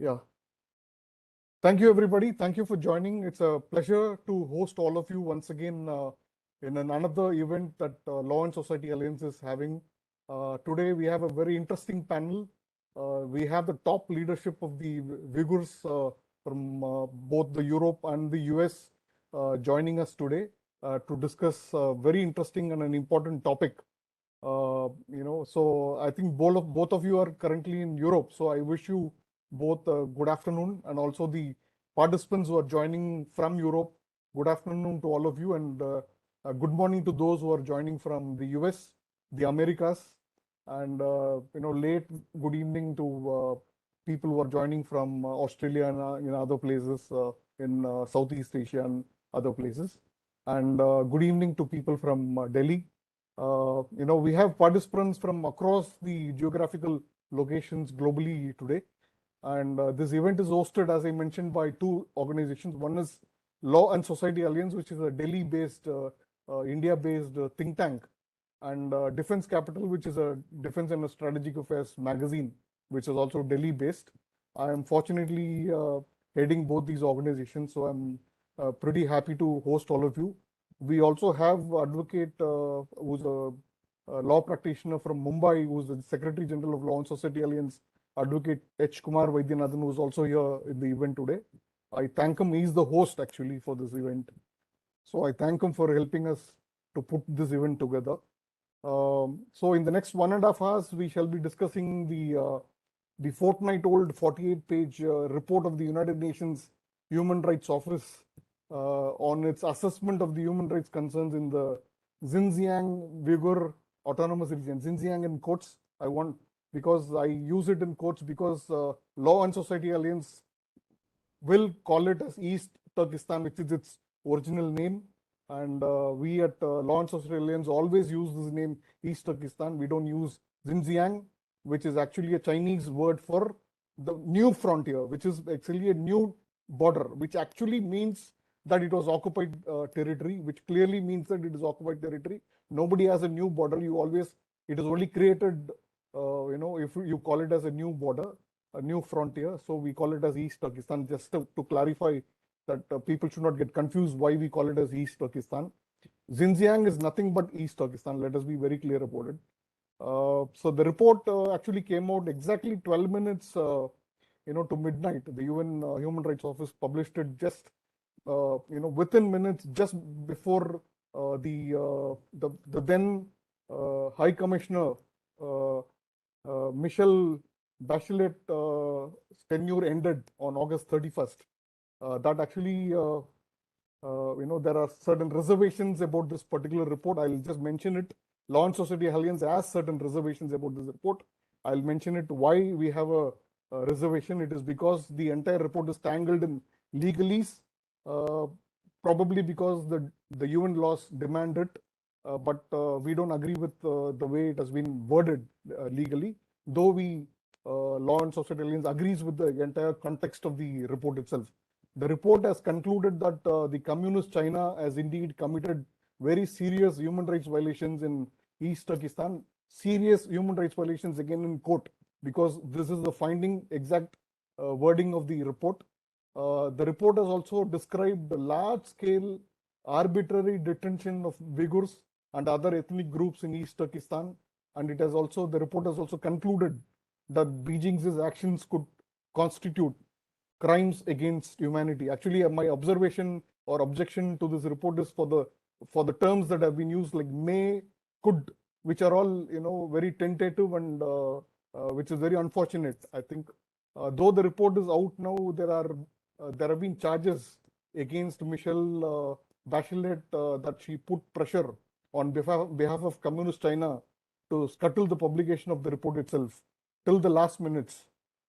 Yeah. Thank you, everybody. Thank you for joining. It's a pleasure to host all of you once again in another event that Law and Society Alliance is having. Today, we have a very interesting panel. We have the top leadership of the Uyghurs from both the Europe and the US joining us today to discuss a very interesting and an important topic. So I think both of you are currently in Europe. So I wish you both good afternoon, and also the participants who are joining from Europe. Good afternoon to all of you, and good morning to those who are joining from the US, the Americas, and late good evening to people who are joining from Australia and other places in Southeast Asia and other places. And good evening to people from Delhi. We have participants from across the geographical locations globally today. And this event is hosted, as I mentioned, by two organizations. One is Law and Society Alliance, which is a Delhi-based, India-based think tank, and Defense Capital, which is a defense and strategic affairs magazine, which is also Delhi-based. I am fortunately heading both these organizations, so I'm pretty happy to host all of you. We also have advocate who's a law practitioner from Mumbai, who's the Secretary General of Law and Society Alliance, Advocate H. Kumar Vaidyanathan, who's also here in the event today. I thank him. He's the host actually for this event. So I thank him for helping us to put this event together. So in the next 1.5 hours, we shall be discussing the fortnight-old 48-page report of the United Nations Human Rights Office on its assessment of the human rights concerns in the Xinjiang Uyghur Autonomous Region. Xinjiang in quotes, because I use it in quotes because Law and Society Alliance will call it as East Turkestan, which is its original name. And we at Law and Society Alliance always use this name East Turkestan. We don't use Xinjiang, which is actually a Chinese word for the new frontier, which is actually a new border, which actually means that it was occupied territory, which clearly means that it is occupied territory. Nobody has a new border. It is only created, if you call it as a new border, a new frontier. So we call it as East Turkestan, just to clarify that people should not get confused why we call it as East Turkestan. Xinjiang is nothing but East Turkestan. Let us be very clear about it. So the report actually came out exactly 12 minutes, to midnight. The UN Human Rights Office published it just, within minutes, just before the then High Commissioner Michelle Bachelet tenure ended on August 31st. That actually, there are certain reservations about this particular report. I'll just mention it. Law and Society Alliance has certain reservations about this report. I'll mention it why we have a reservation. It is because the entire report is tangled in legalese, probably because the UN laws demand it, but we don't agree with the way it has been worded legally, though Law and Society Alliance agrees with the entire context of the report itself. The report has concluded that the communist China has indeed committed very serious human rights violations in East Turkestan. Serious human rights violations, again in quote, because this is the finding, exact wording of the report. The report has also described the large-scale arbitrary detention of Uyghurs and other ethnic groups in East Turkestan. And the report has also concluded that Beijing's actions could constitute crimes against humanity. Actually, my observation or objection to this report is for the terms that have been used, like may, could, which are all very tentative and which is very unfortunate. I think though the report is out now, there have been charges against Michelle Bachelet that she put pressure on behalf of Communist China to scuttle the publication of the report itself till the last minutes,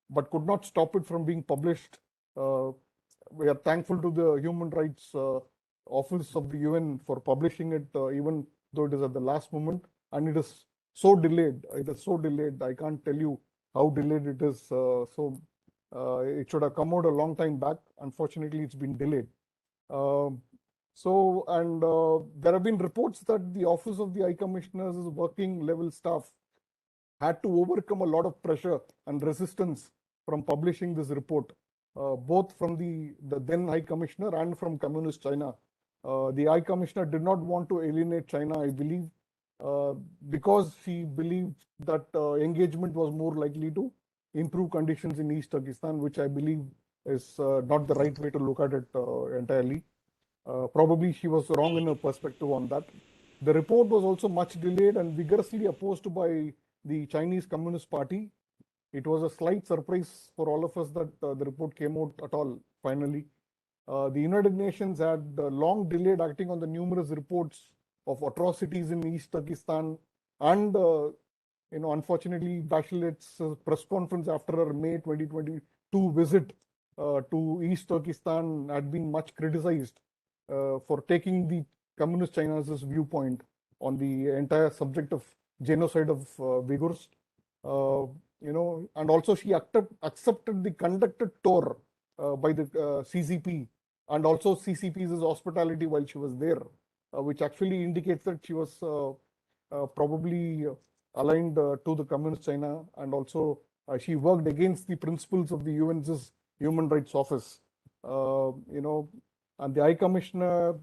but could not stop it from being published. We are thankful to the Human Rights Office of the UN for publishing it, even though it is at the last moment, and it is so delayed. It is so delayed. I can't tell you how delayed it is. It should have come out a long time back. Unfortunately, it's been delayed. There have been reports that the Office of the High Commissioner's working level staff had to overcome a lot of pressure and resistance from publishing this report, both from the then High Commissioner and from Communist China. The High Commissioner did not want to alienate China, I believe, uh, because she believed that engagement was more likely to improve conditions in East Turkestan, which I believe is not the right way to look at it entirely. Probably she was wrong in her perspective on that. The report was also much delayed and vigorously opposed by the Chinese Communist Party. It was a slight surprise for all of us that the report came out at all, finally. The United Nations had long delayed acting on the numerous reports of atrocities in East Turkestan, and unfortunately, Bachelet's press conference after her May 2022 visit to East Turkestan had been much criticized for taking the Communist China's viewpoint on the entire subject of genocide of Uyghurs. And also she accepted the conducted tour by the CCP, and also CCP's hospitality while she was there, which actually indicates that she was probably aligned to the Communist China, and also she worked against the principles of the UN's Human Rights Office. And the High Commissioner,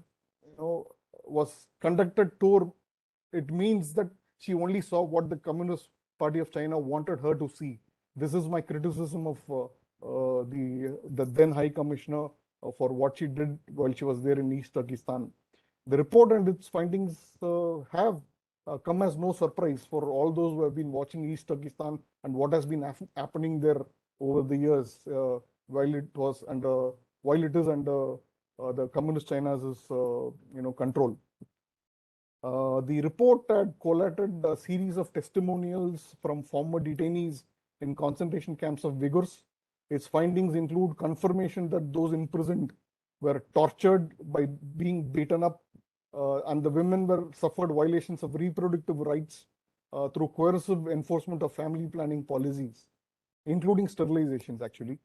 was conducted tour. It means that she only saw what the Communist Party of China wanted her to see. This is my criticism of the then High Commissioner for what she did while she was there in East Turkestan. The report and its findings have come as no surprise for all those who have been watching East Turkestan and what has been happening there over the years, while it is under the Communist China's control. The report had collated a series of testimonials from former detainees in concentration camps of Uyghurs. Its findings include confirmation that those imprisoned were tortured by being beaten up, and the women suffered violations of reproductive rights through coercive enforcement of family planning policies, including sterilizations, actually.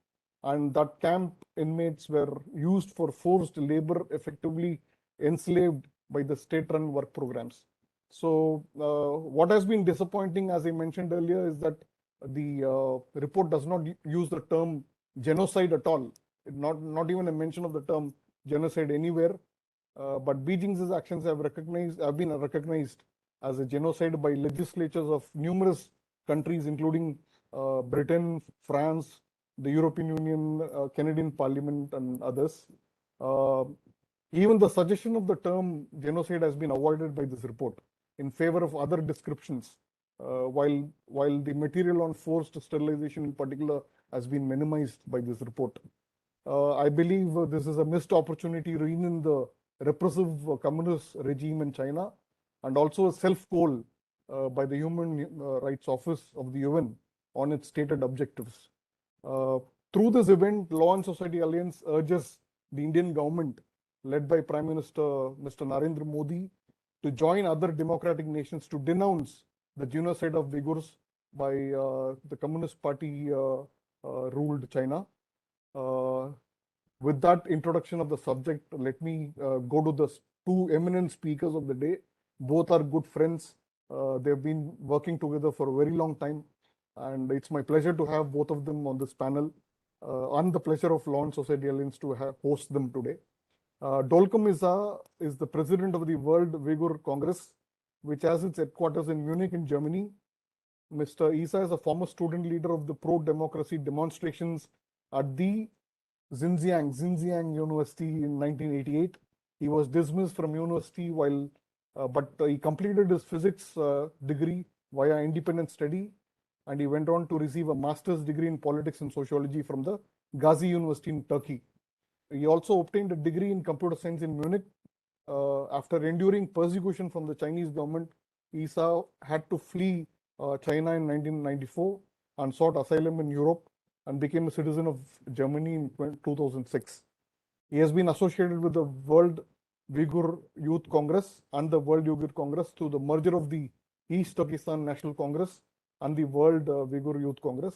And that camp inmates were used for forced labor, effectively enslaved by the state-run work programs. So what has been disappointing, as I mentioned earlier, is that the report does not use the term genocide at all. Not even a mention of the term genocide anywhere. But Beijing's actions have been recognized as a genocide by legislatures of numerous countries, including Britain, France, the European Union, Canadian Parliament, and others. Even the suggestion of the term genocide has been avoided by this report in favor of other descriptions, while the material on forced sterilization in particular has been minimized by this report. I believe this is a missed opportunity in the repressive communist regime in China, and also a self-goal by the Human Rights Office of the UN on its stated objectives. Through this event, Law and Society Alliance urges the Indian government, led by Prime Minister Mr. Narendra Modi, to join other democratic nations to denounce the genocide of Uyghurs by the Communist Party ruled China. With that introduction of the subject, let me go to the two eminent speakers of the day. Both are good friends. They've been working together for a very long time, and it's my pleasure to have both of them on this panel, and the pleasure of Law and Society Alliance to host them today. Dolkum Isa is the president of the World Uyghur Congress, which has its headquarters in Munich in Germany. Mr. Isa is a former student leader of the pro-democracy demonstrations at the Xinjiang University in 1988. He was dismissed from university but he completed his physics degree via independent study, and he went on to receive a master's degree in politics and sociology from the Gazi University in Turkey. He also obtained a degree in computer science in Munich. After enduring persecution from the Chinese government, Isa had to flee China in 1994 and sought asylum in Europe and became a citizen of Germany in 2006. He has been associated with the World Uyghur Youth Congress and the World Uyghur Congress through the merger of the East Turkestan National Congress and the World Uyghur Youth Congress,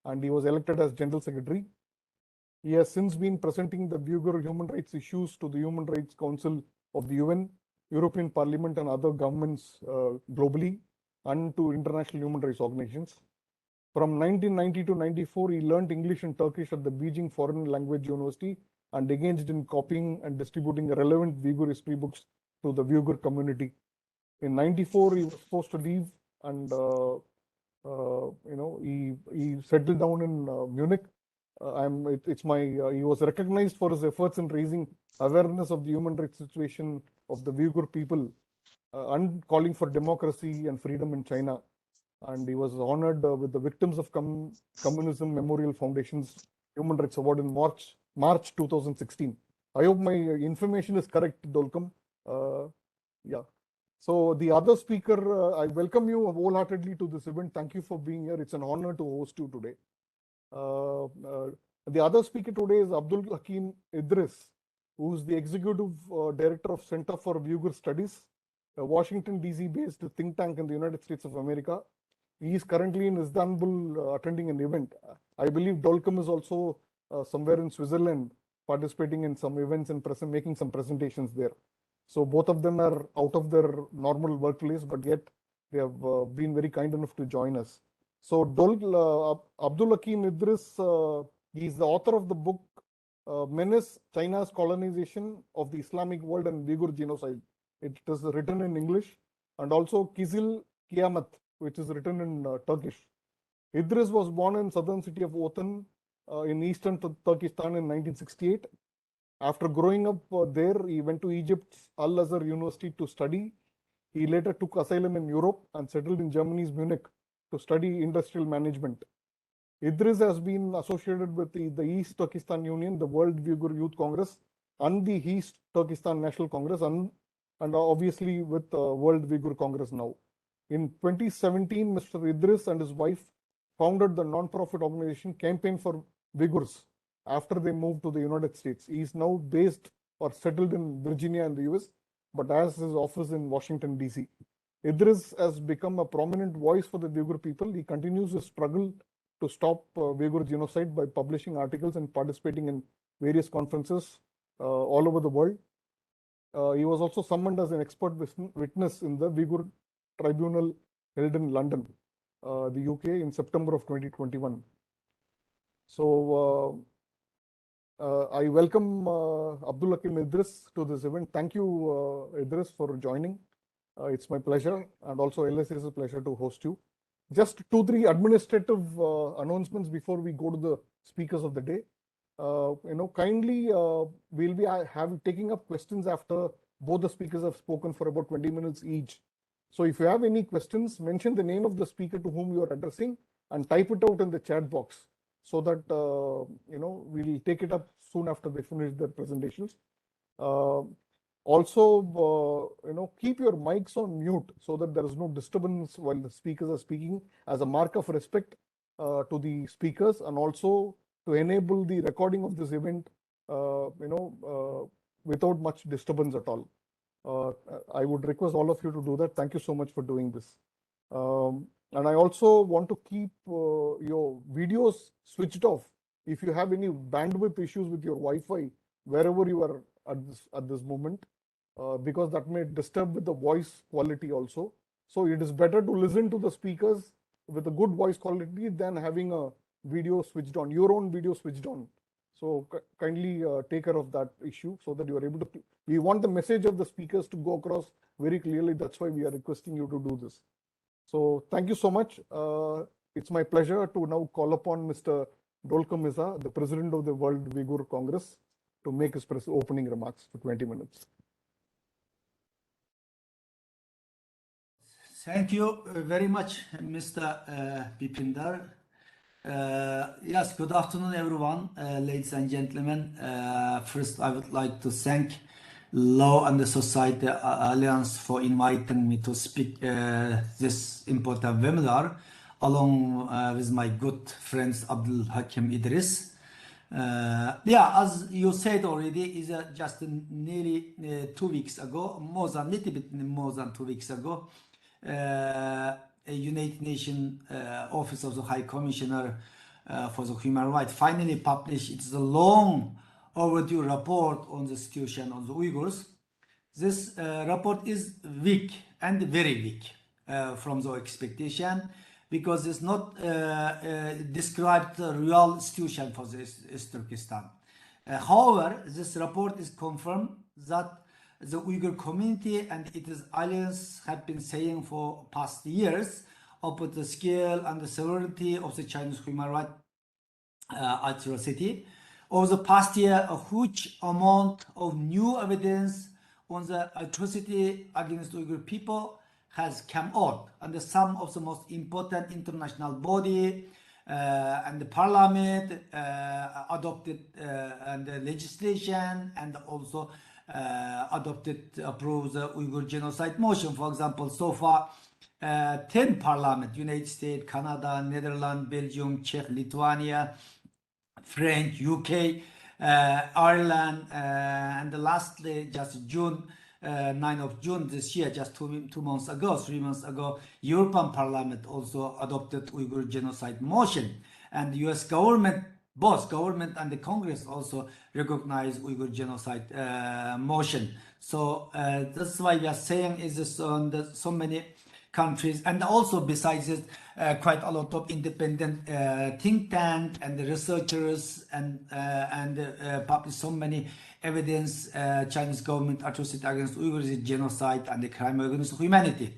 and he was elected as General Secretary. He has since been presenting the Uyghur human rights issues to the Human Rights Council of the UN, European Parliament, and other governments globally, and to international human rights organizations. From 1990 to 94, he learned English and Turkish at the Beijing Foreign Language University and engaged in copying and distributing relevant Uyghur history books to the Uyghur community. In 94, he was forced to leave and he settled down in Munich. He was recognized for his efforts in raising awareness of the human rights situation of the Uyghur people and calling for democracy and freedom in China. And he was honored with the Victims of Communism Memorial Foundation's Human Rights Award in March 2016. I hope my information is correct, Dolcum. Yeah. So the other speaker, I welcome you wholeheartedly to this event. Thank you for being here. It's an honor to host you today. The other speaker today is Abdul Hakim Idris, who is the Executive Director of Center for Uyghur Studies, a Washington, D.C. based think tank in the United States of America. He is currently in Istanbul attending an event. I believe Dolcum is also somewhere in Switzerland participating in some events and making some presentations there. So both of them are out of their normal workplace, but yet they have been very kind enough to join us. So Abdul Hakim Idris, he is the author of the book Menace, China's Colonization of the Islamic World and Uyghur Genocide. It is written in English, and also Kizil Kiamat, which is written in Turkish. Idris was born in southern city of Otan in eastern Turkestan in 1968. After growing up there, he went to Egypt's Al-Azhar University to study. He later took asylum in Europe and settled in Germany's Munich to study industrial management. Idris has been associated with the East Turkestan Union, the World Uyghur Youth Congress, and the East Turkestan National Congress, and obviously with World Uyghur Congress now. In 2017, Mr. Idris and his wife founded the non-profit organization Campaign for Uyghurs after they moved to the United States. He is now based or settled in Virginia in the US, but has his office in Washington, D.C. Idris has become a prominent voice for the Uyghur people. He continues to struggle to stop Uyghur genocide by publishing articles and participating in various conferences all over the world. He was also summoned as an expert witness in the Uyghur Tribunal held in London, the UK, in September of 2021. So I welcome Abdul Hakim Idris to this event. Thank you, Idris, for joining. It's my pleasure, and also LSA is a pleasure to host you. Just 2-3 administrative announcements before we go to the speakers of the day. Kindly we'll be taking up questions after both the speakers have spoken for about 20 minutes each. So if you have any questions, mention the name of the speaker to whom you are addressing and type it out in the chat box so that we'll take it up soon after they finish their presentations. Also, keep your mics on mute so that there is no disturbance while the speakers are speaking, as a mark of respect to the speakers, and also to enable the recording of this event, without much disturbance at all. I would request all of you to do that. Thank you so much for doing this. And I also want to keep your videos switched off. If you have any bandwidth issues with your Wi-Fi, wherever you are at this moment, because that may disturb with the voice quality also. So it is better to listen to the speakers with a good voice quality than having a video switched on, your own video switched on. So kindly take care of that issue so that you are able to. We want the message of the speakers to go across very clearly. That's why we are requesting you to do this. So thank you so much. It's my pleasure to now call upon Mr. Dolcum Isa, the President of the World Uyghur Congress, to make his opening remarks for 20 minutes. Thank you very much, Mr. Bipindar. Yes, good afternoon, everyone, ladies and gentlemen. First, I would like to thank Law and the Society Alliance for inviting me to speak this important webinar, along with my good friends Abdul Hakim Idris. As you said already, is just nearly 2 weeks ago, little bit more than 2 weeks ago, a United Nations Office of the High Commissioner for the Human Rights finally published its long overdue report on the situation of the Uyghurs. This report is weak and very weak from the expectation. because it's not described the real situation for this East Turkestan. However, this report is confirmed that the Uyghur community and its allies have been saying for past years about the scale and the severity of the Chinese human rights atrocity. Over the past year, a huge amount of new evidence on the atrocity against Uyghur people has come out, and some of the most important international body and the parliament adopted and the legislation and also approved the Uyghur genocide motion. For example, so far 10 parliament, United States, Canada, Netherlands, Belgium, Czech, Lithuania, French, UK, Ireland, and lastly, just June, 9th of June this year, just 3 months ago, European Parliament also adopted Uyghur genocide motion, and the US government, both government and the Congress also recognize Uyghur genocide motion. So that's why we are saying is this on so many countries, and also besides it, quite a lot of independent think tank and the researchers and publish so many evidence Chinese government atrocity against Uyghurs is genocide and the crime against humanity.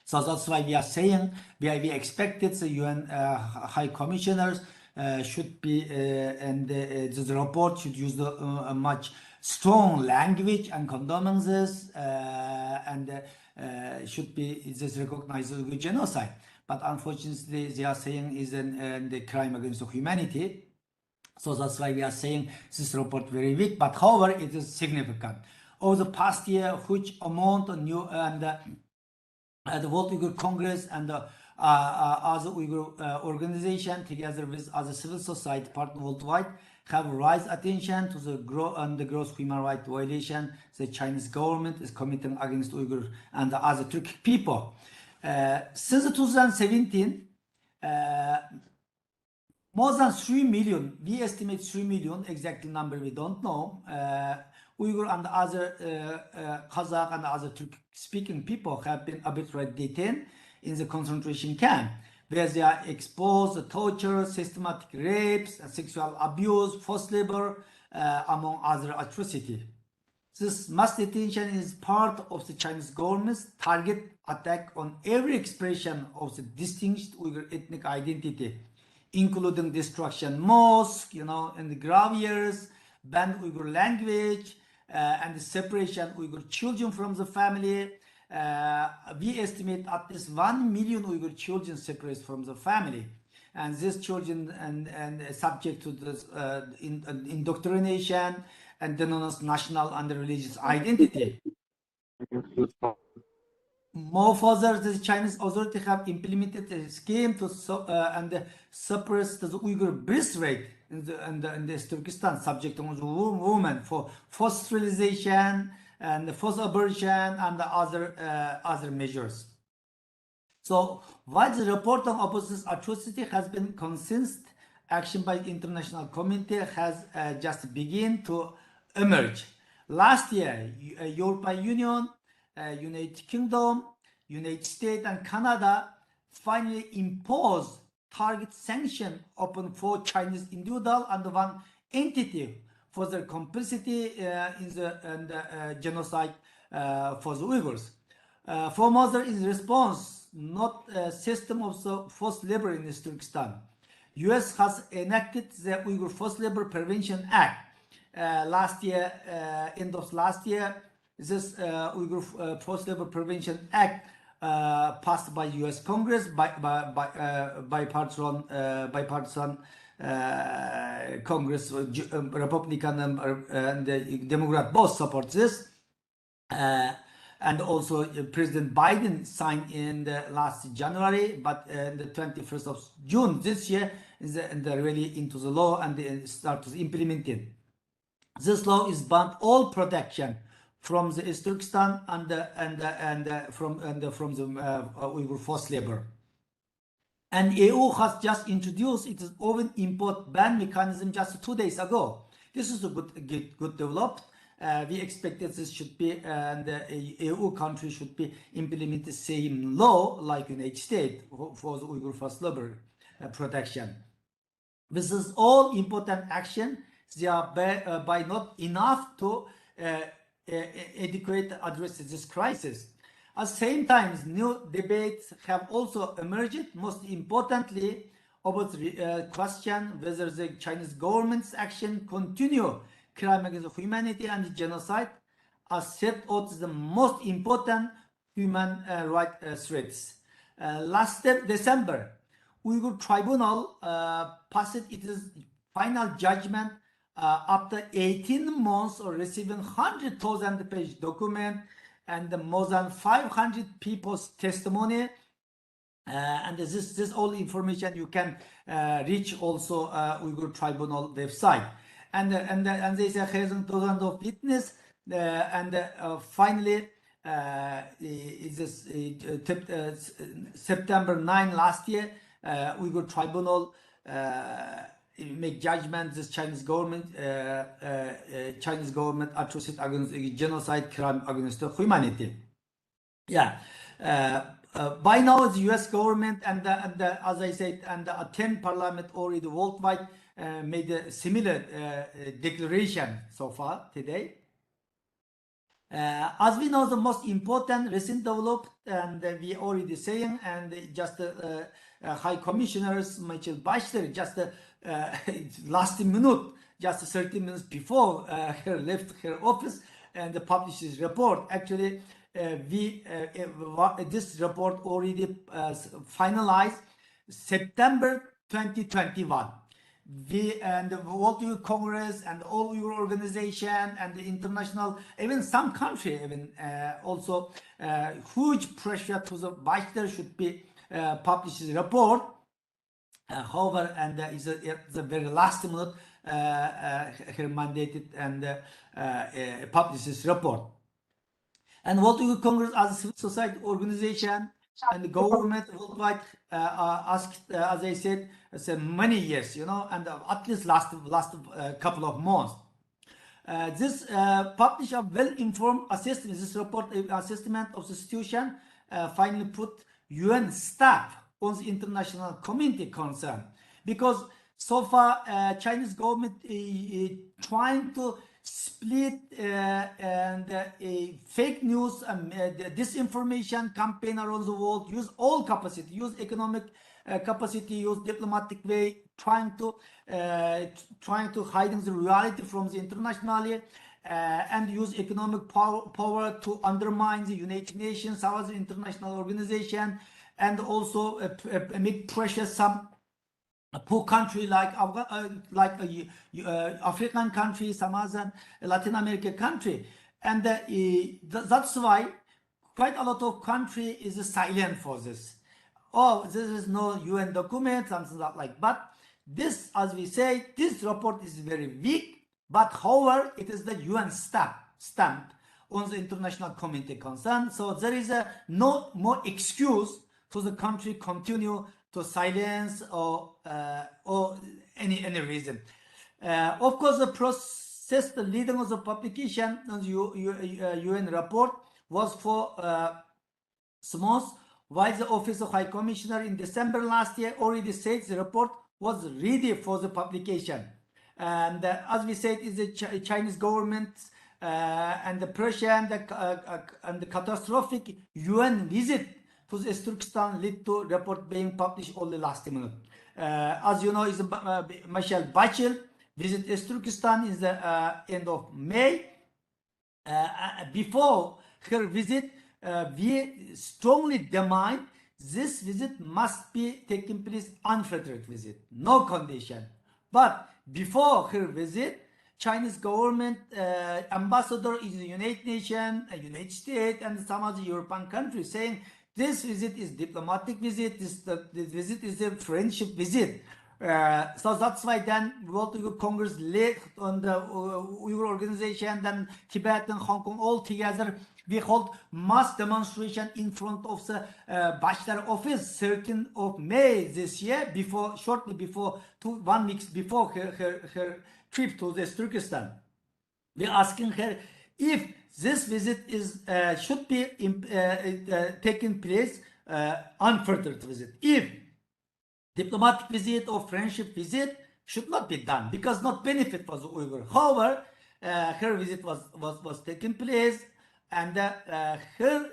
So that's why we are saying we expected the UN High Commissioners should be and the report should use a much strong language and condemning this and should be just recognized as a genocide. But unfortunately, they are saying is the crime against humanity. So that's why we are saying this report very weak. But however, it is significant. Over the past year, huge amount of new and the World Uyghur Congress and other Uyghur organization together with other civil society partners worldwide have raised attention to the gross human rights violation the Chinese government is committing against Uyghur and the other Turkic people. Since 2017, more than 3 million, we estimate 3 million, exact number we don't know, Uyghur and other Kazakh and other Turkic-speaking people have been arbitrarily detained in the concentration camp, where they are exposed to torture, systematic rapes, sexual abuse, forced labor, among other atrocities. This mass detention is part of the Chinese government's target attack on every expression of the distinguished Uyghur ethnic identity, including destruction mosques, and the graveyards, banned Uyghur language, and the separation Uyghur children from the family. We estimate at least 1 million Uyghur children separated from the family, and these children and subject to this indoctrination and denounce national and religious identity. More further, the Chinese authorities have implemented a scheme to suppress the Uyghur birth rate in the Turkestan, subject to women for forced sterilization and forced abortion and other measures. So, while the report of this atrocity has been consistent, action by the international community has just begun to emerge. Last year, European Union, United Kingdom, United States, and Canada finally imposed target sanction upon 4 Chinese individuals and 1 entity for their complicity in the genocide for the Uyghurs. Furthermore, in response, not a system of the forced labor in Turkestan, US has enacted the Uyghur Forced Labor Prevention Act last year, end of last year. This Uyghur Forced Labor Prevention Act passed by US Congress by bipartisan Congress, Republican and Democrat both support this. And also President Biden signed in the last January, but the 21st of June this year is really into the law and they start to implement it. This law is banned all protection from the East Turkestan from the Uyghur forced labor. And EU has just introduced its own import ban mechanism just 2 days ago. This is a good development, we expect that this should be, and the EU country should be implement the same law like United States for the Uyghur first labor protection. This is all important action. They are by not enough to adequate address this crisis. At the same time, new debates have also emerged, most importantly about the question whether the Chinese government's action continue crime against humanity and genocide are set out the most important human rights threats. Last December, Uyghur Tribunal passed its final judgment after 18 months of receiving 100,000 page document and more than 500 people's testimony. And this all information you can reach also Uyghur Tribunal website. And they say thousands of witness and finally September 9 last year, Uyghur Tribunal make judgment this Chinese government atrocity against genocide, crime against humanity. Yeah. By now, the U.S. government and as I said, and the 10 parliament already worldwide made a similar declaration so far today. As we know, the most important recent development, and we already saying, and just High Commissioners Michelle Bachelet just last minute, just 30 minutes before her left her office, and published this report. Actually, this report already finalized September 2021. We and the World Youth Congress and all your organization and the international, even some country, even also huge pressure to the Bachelet should be publish this report. However, and it's the very last minute her mandated and published this report. And World Youth Congress as a civil society organization and the government worldwide asked, as I said, many years, you know, and at least last couple of months. This published a well-informed assessment. This report assessment of the situation finally put UN staff on the international community concern, because so far Chinese government trying to split and fake news and disinformation campaign around the world, use all capacity, use economic capacity, use diplomatic way, trying to hiding the reality from the internationally, and use economic power to undermine the United Nations, other international organization, and also make pressure some poor country like African country, some other Latin American country, and that's why quite a lot of country is silent for this. Oh, this is no UN document, something like. But this, as we say, this report is very weak. But however, it is the UN stamp on the international community concern. So there is no more excuse for the country continue to silence or any reason. Of course, the process, the leading of the publication of the UN report was for SMOS, while the Office of High Commissioner in December last year already said the report was ready for the publication. And as we said, is the Chinese government and the pressure and the catastrophic UN visit to Turkestan led to report being published only last minute. As you know, is Michelle Bachelet visit Turkestan is the end of May. Before her visit, we strongly demand this visit must be taking place unfettered visit, no condition. But before her visit, Chinese government ambassador in the United Nations, United States, and some other European countries saying this visit is diplomatic visit. This visit is a friendship visit. So that's why then World Uyghur Congress led on the Uyghur organization, then Tibet and Hong Kong all together. We hold mass demonstration in front of the Bachelet office, 13th of May this year, shortly before 1 week before her trip to Turkestan. we're asking her if this visit is should be taken place unfettered visit. If diplomatic visit or friendship visit should not be done because not benefit for the Uyghur. However, her visit was taking place, and her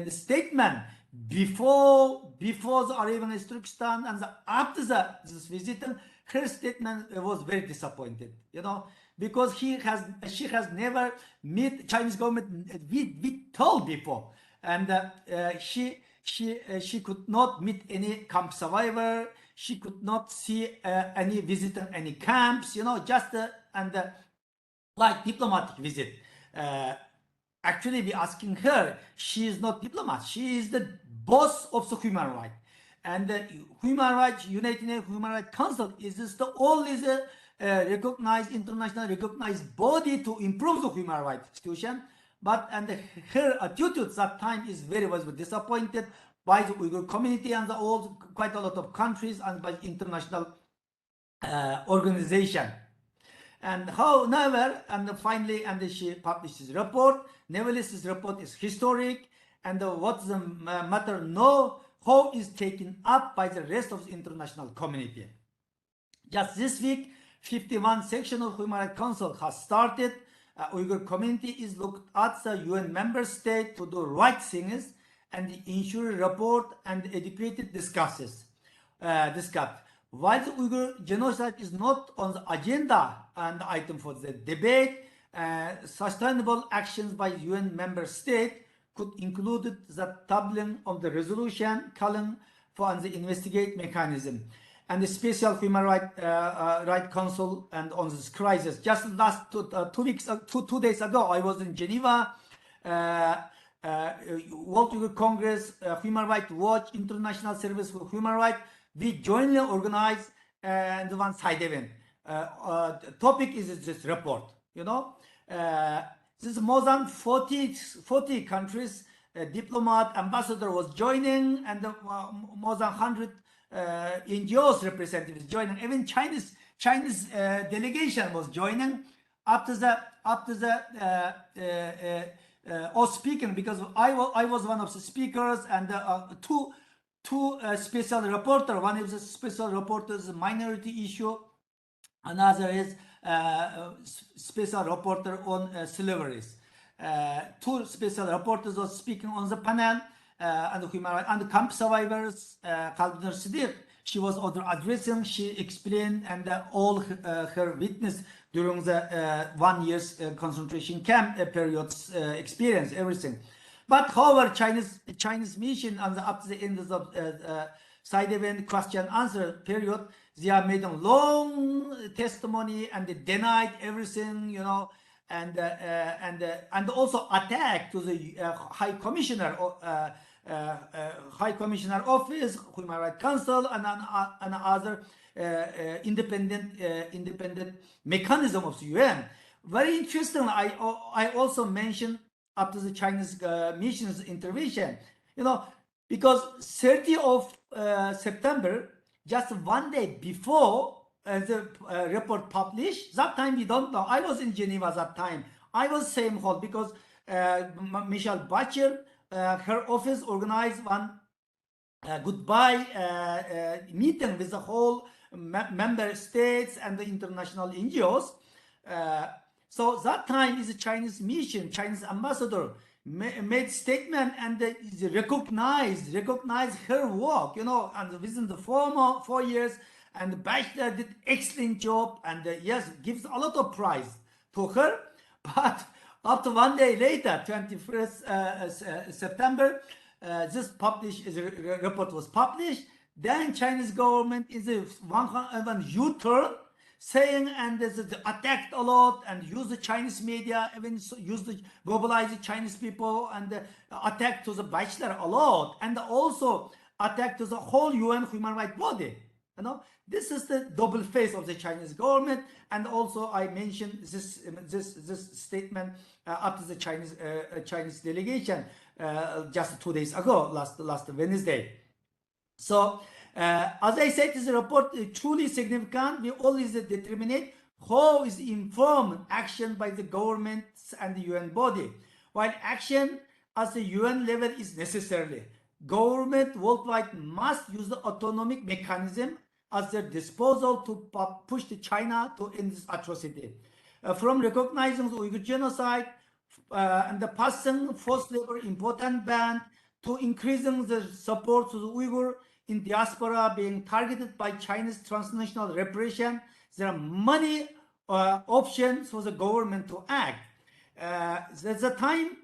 statement before the arrival in Turkestan and after this visit, her statement was very disappointed. You know, because she has never met Chinese government. We told before, and she could not meet any camp survivor. She could not see any visit any camps. You know, just like diplomatic visit. Actually, we asking her. She is not diplomat. She is the boss of the human rights. And the Human Rights United Nations Human Rights Council is the only recognized international recognized body to improve the human rights situation. But her attitude that time is was disappointed by the Uyghur community and quite a lot of countries and by international organization. And however, and finally, she published this report. Nevertheless, this report is historic, and what's the matter now? How is taken up by the rest of the international community? Just this week, 51 section of Human Rights Council has started. Uyghur community is looked at the UN member state to do right things and ensure report and educated discussed. While the Uyghur genocide is not on the agenda and item for the debate, sustainable actions by UN member state could include the tabling of the resolution calling for the investigate mechanism and the special human right council and on this crisis. Just last 2 days ago, I was in Geneva. World Uyghur Congress, Human Rights Watch, International Service for Human Rights, we jointly organized the one side event. The topic is this report. You know, this is more than 40 countries. Diplomat, ambassador was joining, and more than 100 NGOs representatives joining. Even Chinese delegation was joining. After the all speaking, because I was one of the speakers, and two special reporter. One is a special reporter's minority issue, another is special reporter on slavery. Two special reporters were speaking on the panel, and the human rights and the camp survivors. Khalid Siddiq, she was addressing. She explained and all her witness during the 1 year's concentration camp periods experience everything. But however, Chinese mission and after the end of the side event question answer period, they have made a long testimony and they denied everything, you know, and also attack to the High Commissioner Office, Human Rights Council, and other independent mechanism of the UN. Very interesting. I also mentioned after the Chinese mission's intervention, you know, because 30 of September, just 1 day before the report published, that time we don't know. I was in Geneva that time. I was same hall because Michelle Bacher, her office organized one goodbye meeting with the whole member states and the international NGOs. So that time is a Chinese mission, Chinese ambassador made statement and recognized her work, you know, and within the 4 years, and Bachelor did excellent job, and yes, gives a lot of prize to her. But after 1 day later, 21st September, this report was published. Then Chinese government is a one U-turn, saying and attacked a lot and used the Chinese media, even used the globalize the Chinese people, and attacked to the Bachelor a lot, and also attacked to the whole UN human rights body. You know, this is the double face of the Chinese government. And also I mentioned this statement after the Chinese delegation just 2 days ago, last Wednesday. So as I said, this report is truly significant. We always determine how is informed action by the governments and the UN body. While action at the UN level is necessary, government worldwide must use the autonomic mechanism at their disposal to push China to end this atrocity. From recognizing the Uyghur genocide and the passing forced labor important ban to increasing the support to the Uyghur in diaspora being targeted by Chinese transnational repression, there are many options for the government to act. There's a time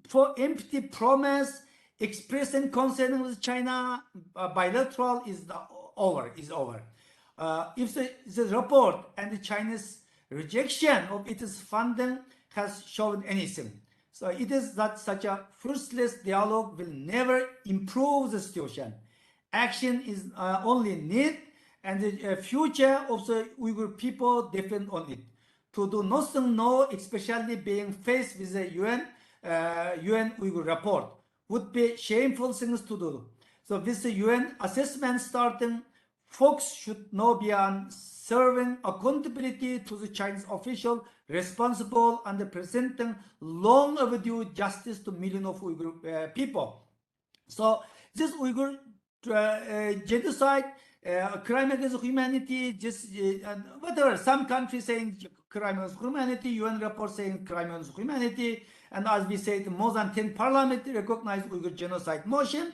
for empty promise, expressing concern with China bilateral is over. If the report and the Chinese rejection of its funding has shown anything, so it is that such a fruitless dialogue will never improve the situation. Action is only needed, and the future of the Uyghur people depend on it. To do nothing now, especially being faced with the UN Uyghur report, would be shameful things to do. So with the UN assessment starting, folks should now be on serving accountability to the Chinese official responsible and presenting long overdue justice to millions of Uyghur people. So this Uyghur genocide, crime against humanity, just whatever, some countries saying crime against humanity, UN report saying crime against humanity, and as we said, more than 10 parliaments recognize Uyghur genocide motion,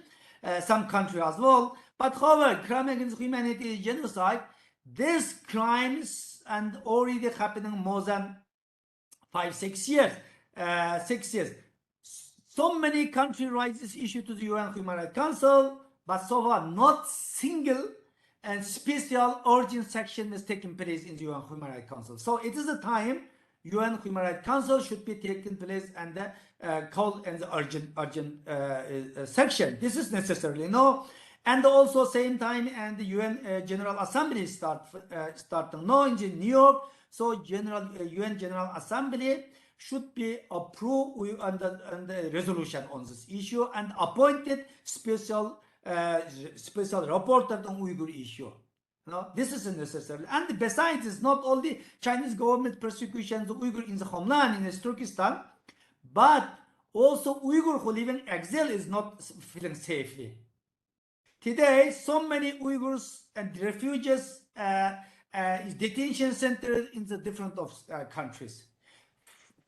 some country as well. But however, crime against humanity, genocide, these crimes and already happening more than 5-6 years, 6 years. So many countries raise this issue to the UN Human Rights Council, but so far not single and special urgent section is taking place in the UN Human Rights Council. So it is a time UN Human Rights Council should be taking place and the call and the urgent section. This is necessarily no. And also same time and the UN General Assembly starting now in New York. So UN General Assembly should be approved on the resolution on this issue and appointed special reporter on Uyghur issue. No, this is necessary. And besides, it's not only Chinese government persecution of Uyghur in the homeland in Turkestan, but also Uyghur who live in exile is not feeling safely. Today, so many Uyghurs and refugees detention centers in the different countries.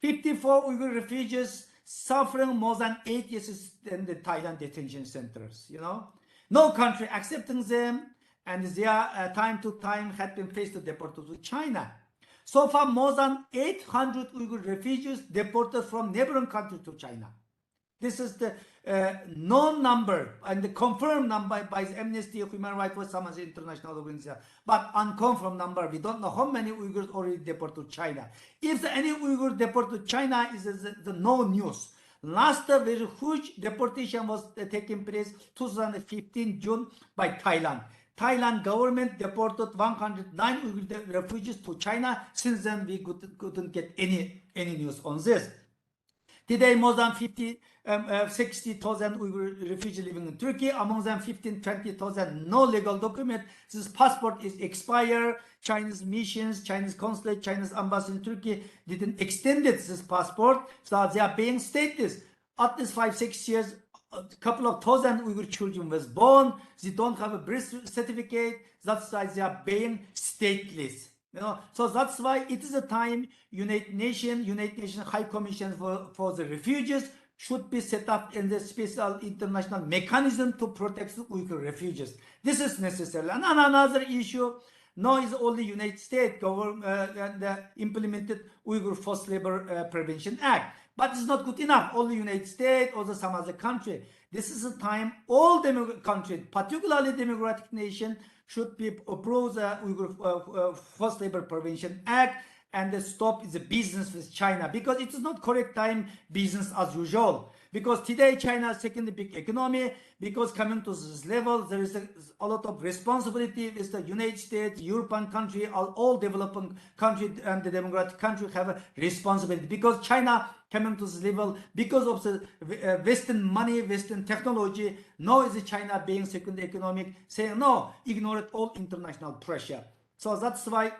54 Uyghur refugees suffering more than 8 years in the Thailand detention centers. You know, no country accepting them, and they are time to time had been faced to deported to China. So far, more than 800 Uyghur refugees deported from neighboring countries to China. This is the known number and the confirmed number by Amnesty, Human Rights Watch, some international organizations, but unconfirmed number. We don't know how many Uyghurs already deported to China. If any Uyghur deported to China is the no news. Last very huge deportation was taking place 2015 June by Thailand. Thailand government deported 109 Uyghur refugees to China. Since then, we couldn't get any news on this. Today, more than 60,000 Uyghur refugees living in Turkey. Among them, 20,000 no legal document. This passport is expired. Chinese missions, Chinese consulate, Chinese embassy in Turkey didn't extend this passport. So they are being stateless. At least 5-6 years, a couple of thousand Uyghur children was born. They don't have a birth certificate. That's why they are being stateless. You know, so that's why it is a time United Nations High Commission for the refugees should be set up in the special international mechanism to protect the Uyghur refugees. This is necessary. And another issue, now is only United States government and implemented Uyghur Forced Labor Prevention Act. But it's not good enough. Only United States or some other country. This is a time all countries, particularly democratic nations, should be approve the Uyghur Forced Labor Prevention Act and stop the business with China, because it is not correct time business as usual. Because today China is second big economy. Because coming to this level, there is a lot of responsibility with the United States, European country, all developing country and the democratic country have a responsibility. Because China coming to this level, because of the Western money, Western technology, now is China being second economic, saying no, ignore it all international pressure. So that's why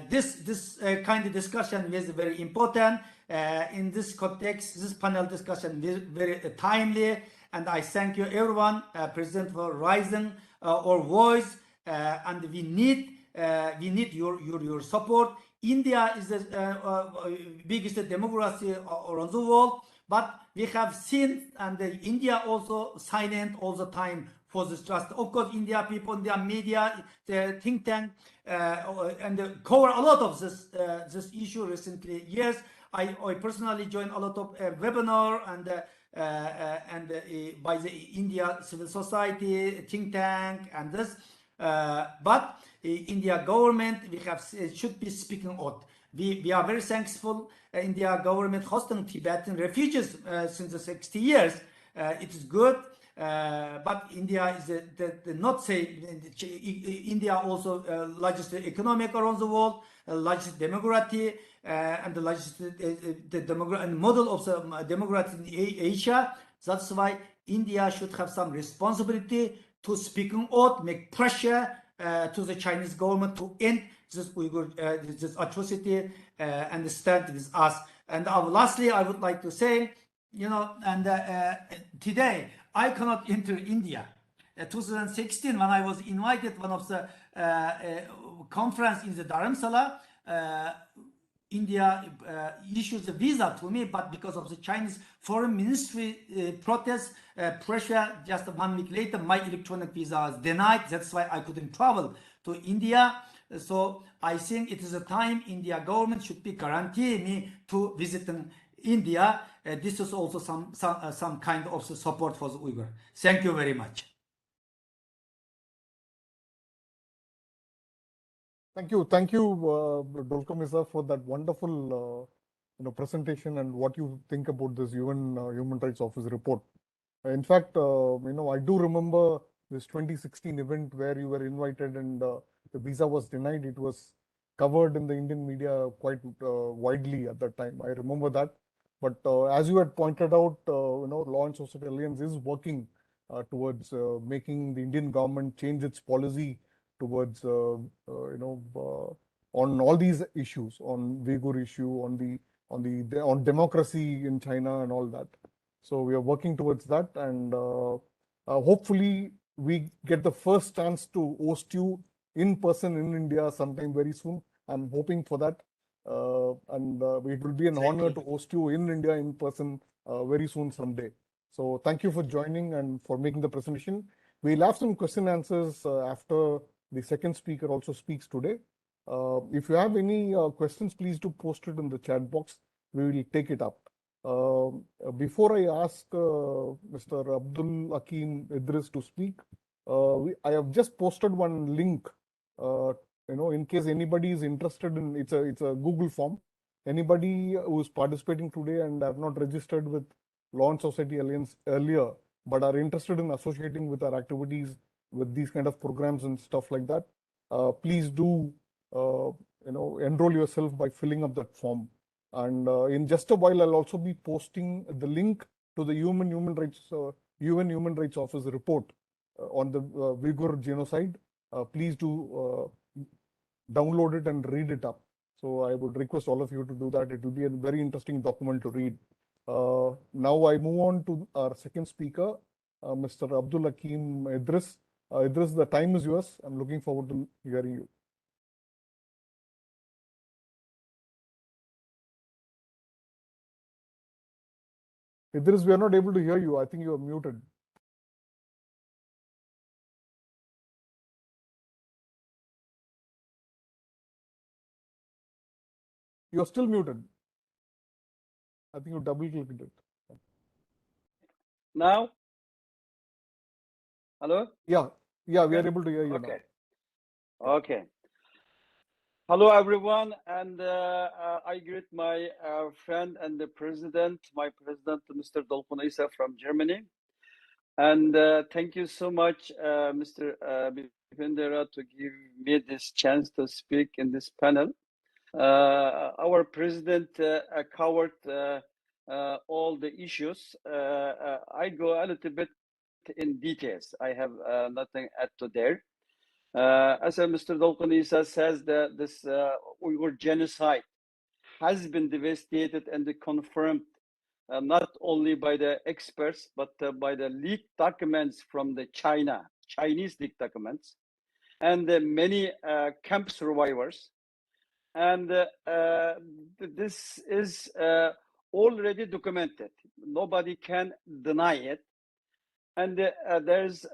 this kind of discussion is very important in this context. This panel discussion is very timely, and I thank you everyone present for raising our voice, and we need your support. India is the biggest democracy around the world, but we have seen, and India also silent all the time for this trust. Of course, India people, India media, the think tank, and cover a lot of this issue recently. Yes, I personally joined a lot of webinar and by the India civil society think tank and this, but India government we have should be speaking out. We are very thankful India government hosting Tibetan refugees since the 60 years. It is good. But India is the not say India also largest economic around the world, largest democracy, and the largest and model of the democracy in Asia. That's why India should have some responsibility to speaking out, make pressure to the Chinese government to end this Uyghur this atrocity and stand with us. And lastly, I would like to say, you know, and today I cannot enter India. 2016, when I was invited one of the conference in the Dharamsala, India issues a visa to me, but because of the Chinese foreign ministry protest pressure, just 1 week later, my electronic visa was denied. That's why I couldn't travel to India. So I think it is a time India government should be guaranteeing me to visit India. This is also some kind of support for the Uyghur. Thank you very much. Thank you, Dolka Mirza, for that wonderful presentation and what you think about this UN Human Rights Office report. In fact, I do remember this 2016 event where you were invited and the visa was denied. It was covered in the Indian media quite widely at that time. I remember that. But as you had pointed out, Law and Society Alliance is working towards making the Indian government change its policy towards, on all these issues, on Uyghur issue, on democracy in China and all that. So we are working towards that, and hopefully we get the first chance to host you in person in India sometime very soon. I'm hoping for that, and it will be an honor to host you in India in person very soon someday. So thank you for joining and for making the presentation. We'll have some question answers after the second speaker also speaks today. If you have any questions, please do post it in the chat box. We will take it up. Before I ask Mr. Abdul Hakim Idris to speak, I have just posted one link. In case anybody is interested in it's a Google form. Anybody who is participating today and have not registered with Law and Society Alliance earlier, but are interested in associating with our activities, with these kind of programs and stuff like that, please do enroll yourself by filling up that form. And in just a while, I'll also be posting the link to the UN Human Rights Office report on the Uyghur genocide. Please do download it and read it up. So I would request all of you to do that. It will be a very interesting document to read. Now I move on to our second speaker, Mr. Abdul Hakim Idris. Idris, the time is yours. I'm looking forward to hearing you. Idris, we are not able to hear you. I think you are muted. You're still muted. I think you double-clicked it. Now? Hello? Yeah, we are able to hear you now. Okay. Hello, everyone, and I greet my friend and the president, Mr. Dolkun Isa from Germany. And thank you so much, Mr. Bipindera, to give me this chance to speak in this panel. Our president covered all the issues. I go a little bit in details. I have nothing to add to there. As Mr. Dolkun Isa says, that this Uyghur genocide has been devastated and confirmed not only by the experts, but by the leaked documents from the Chinese leaked documents, and many camp survivors. And this is already documented. Nobody can deny it. And there's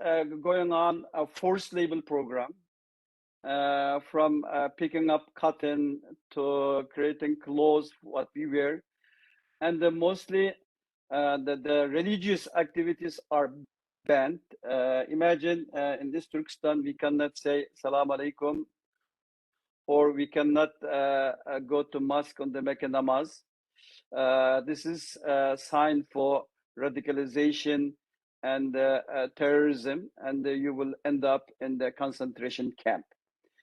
going on a forced labor program, from picking up cotton to creating clothes, what we wear. And mostly the religious activities are banned. Imagine in this Turkestan, we cannot say Salam Alaikum, or we cannot go to mosque on the Mecca namaz. This is a sign for radicalization and terrorism, and you will end up in the concentration camp.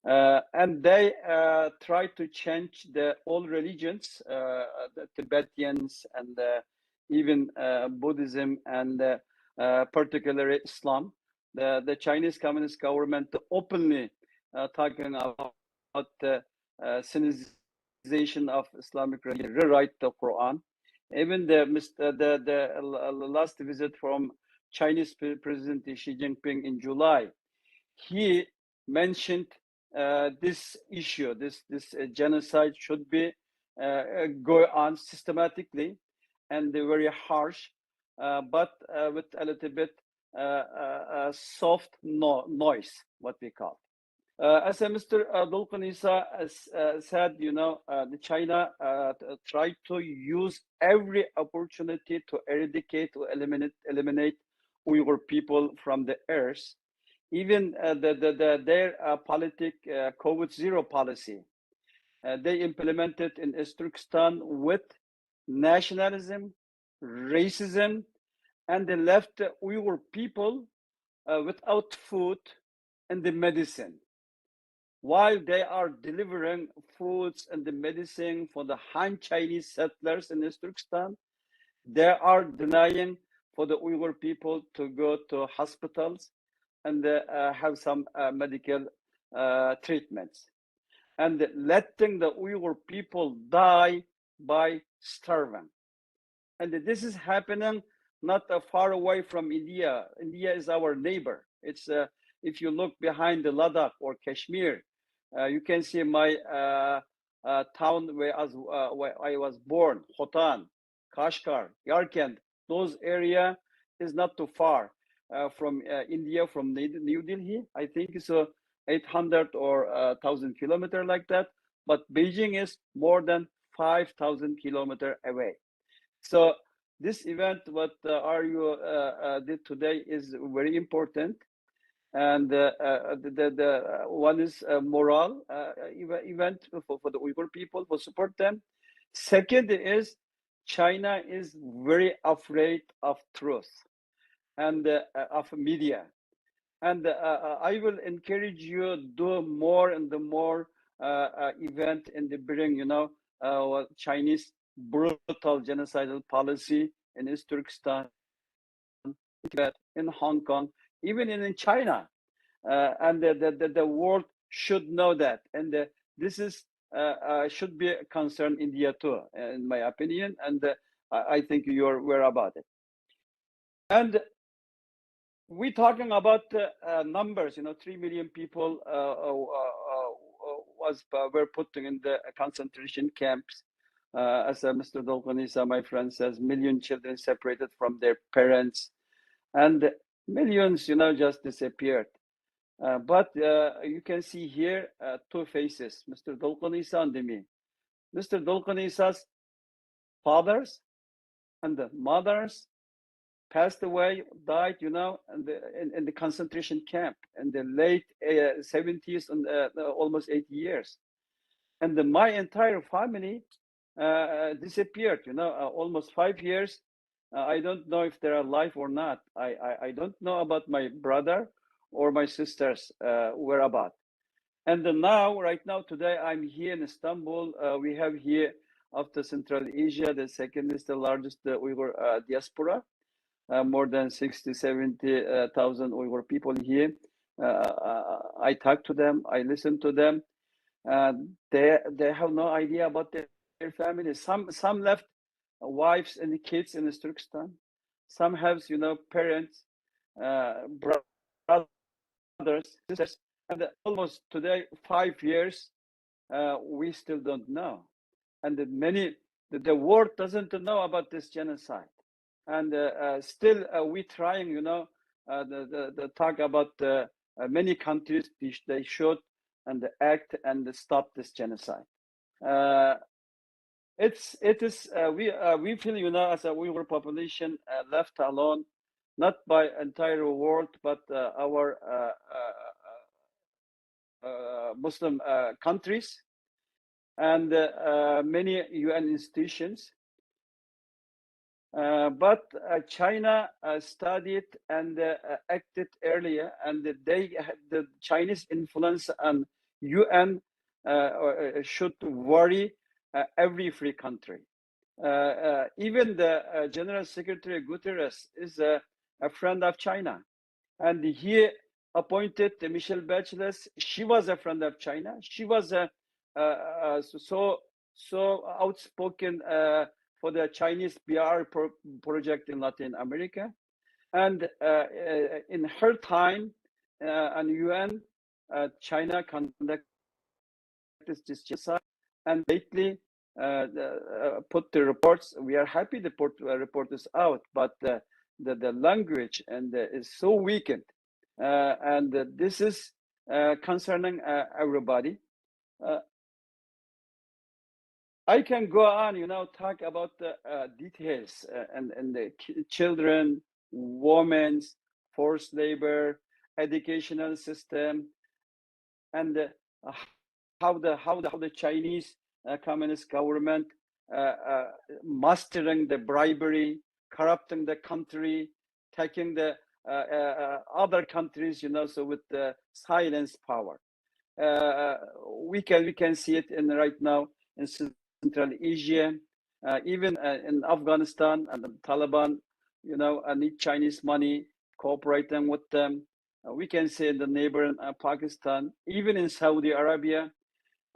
And they try to change all religions, the Tibetans and even Buddhism and particularly Islam. The Chinese Communist government openly talking about the Sinicization of Islamic religion, rewrite the Quran. Even the last visit from Chinese President Xi Jinping in July, he mentioned this issue, this genocide should be go on systematically and very harsh, but with a little bit soft noise, what we call. As Mr. Dolkun Isa said, the China tried to use every opportunity to eradicate or eliminate Uyghur people from the earth. Even their COVID-0 policy, they implemented in Turkestan with nationalism, racism, and they left the Uyghur people without food and the medicine. While they are delivering foods and the medicine for the Han Chinese settlers in Turkestan, they are denying for the Uyghur people to go to hospitals and have some medical treatments, and letting the Uyghur people die by starving. And this is happening not far away from India. India is our neighbor. It's if you look behind the Ladakh or Kashmir, you can see my town where I was born, Khotan, Kashgar, Yarkand. Those area is not too far from India, from New Delhi. I think it's 800 or 1,000 kilometers like that. But Beijing is more than 5,000 kilometers away. So this event, what RU did today, is very important. And the one is a moral event for the Uyghur people, for support them. Second is China is very afraid of truth and of media. And I will encourage you do more and more event in the bring, Chinese brutal genocidal policy in East Turkestan, Tibet, in Hong Kong, even in China. And the world should know that. And this is should be a concern India too, in my opinion. And I think you're aware about it. And we're talking about numbers, 3 million people were put in the concentration camps. As Mr. Dolkun Isa, my friend, says, million children separated from their parents, and millions, just disappeared. But you can see here two faces, Mr. Dolkun Isa and me. Mr. Dolkun Isa's fathers and the mothers passed away, died, in the concentration camp in the late 70s and almost 80 years. And my entire family disappeared, almost 5 years. I don't know if they're alive or not. I don't know about my brother or my sister's whereabouts. And now, right now, today, I'm here in Istanbul. We have here, after Central Asia, the second is the largest Uyghur diaspora. More than 60, 70,000 Uyghur people here. I talk to them, I listen to them. They have no idea about their families. Some left wives and kids in Turkestan. Some have, parents, brothers, sisters, and almost today 5 years, we still don't know, and the world doesn't know about this genocide, and still we trying, the talk about many countries they should and act and stop this genocide. It is we feel, as a Uyghur population, left alone, not by entire world, but our Muslim countries and many UN institutions. But China studied and acted earlier, and the Chinese influence on UN should worry every free country. Even the General Secretary Guterres is a friend of China, and he appointed Michelle Bachelet. She was a friend of China. She was so outspoken for the Chinese BR project in Latin America, and in her time on UN, China conducted this genocide, and lately put the reports. We are happy the report is out, but the language and is so weakened, and this is concerning everybody. I can go on, talk about the details and the children, women, forced labor, educational system, and how the Chinese communist government mastering the bribery, corrupting the country, taking the other countries, so with the silence power. We can see it right now in Central Asia, even in Afghanistan, and the Taliban, need Chinese money, cooperating with them. We can see in the neighboring Pakistan, even in Saudi Arabia,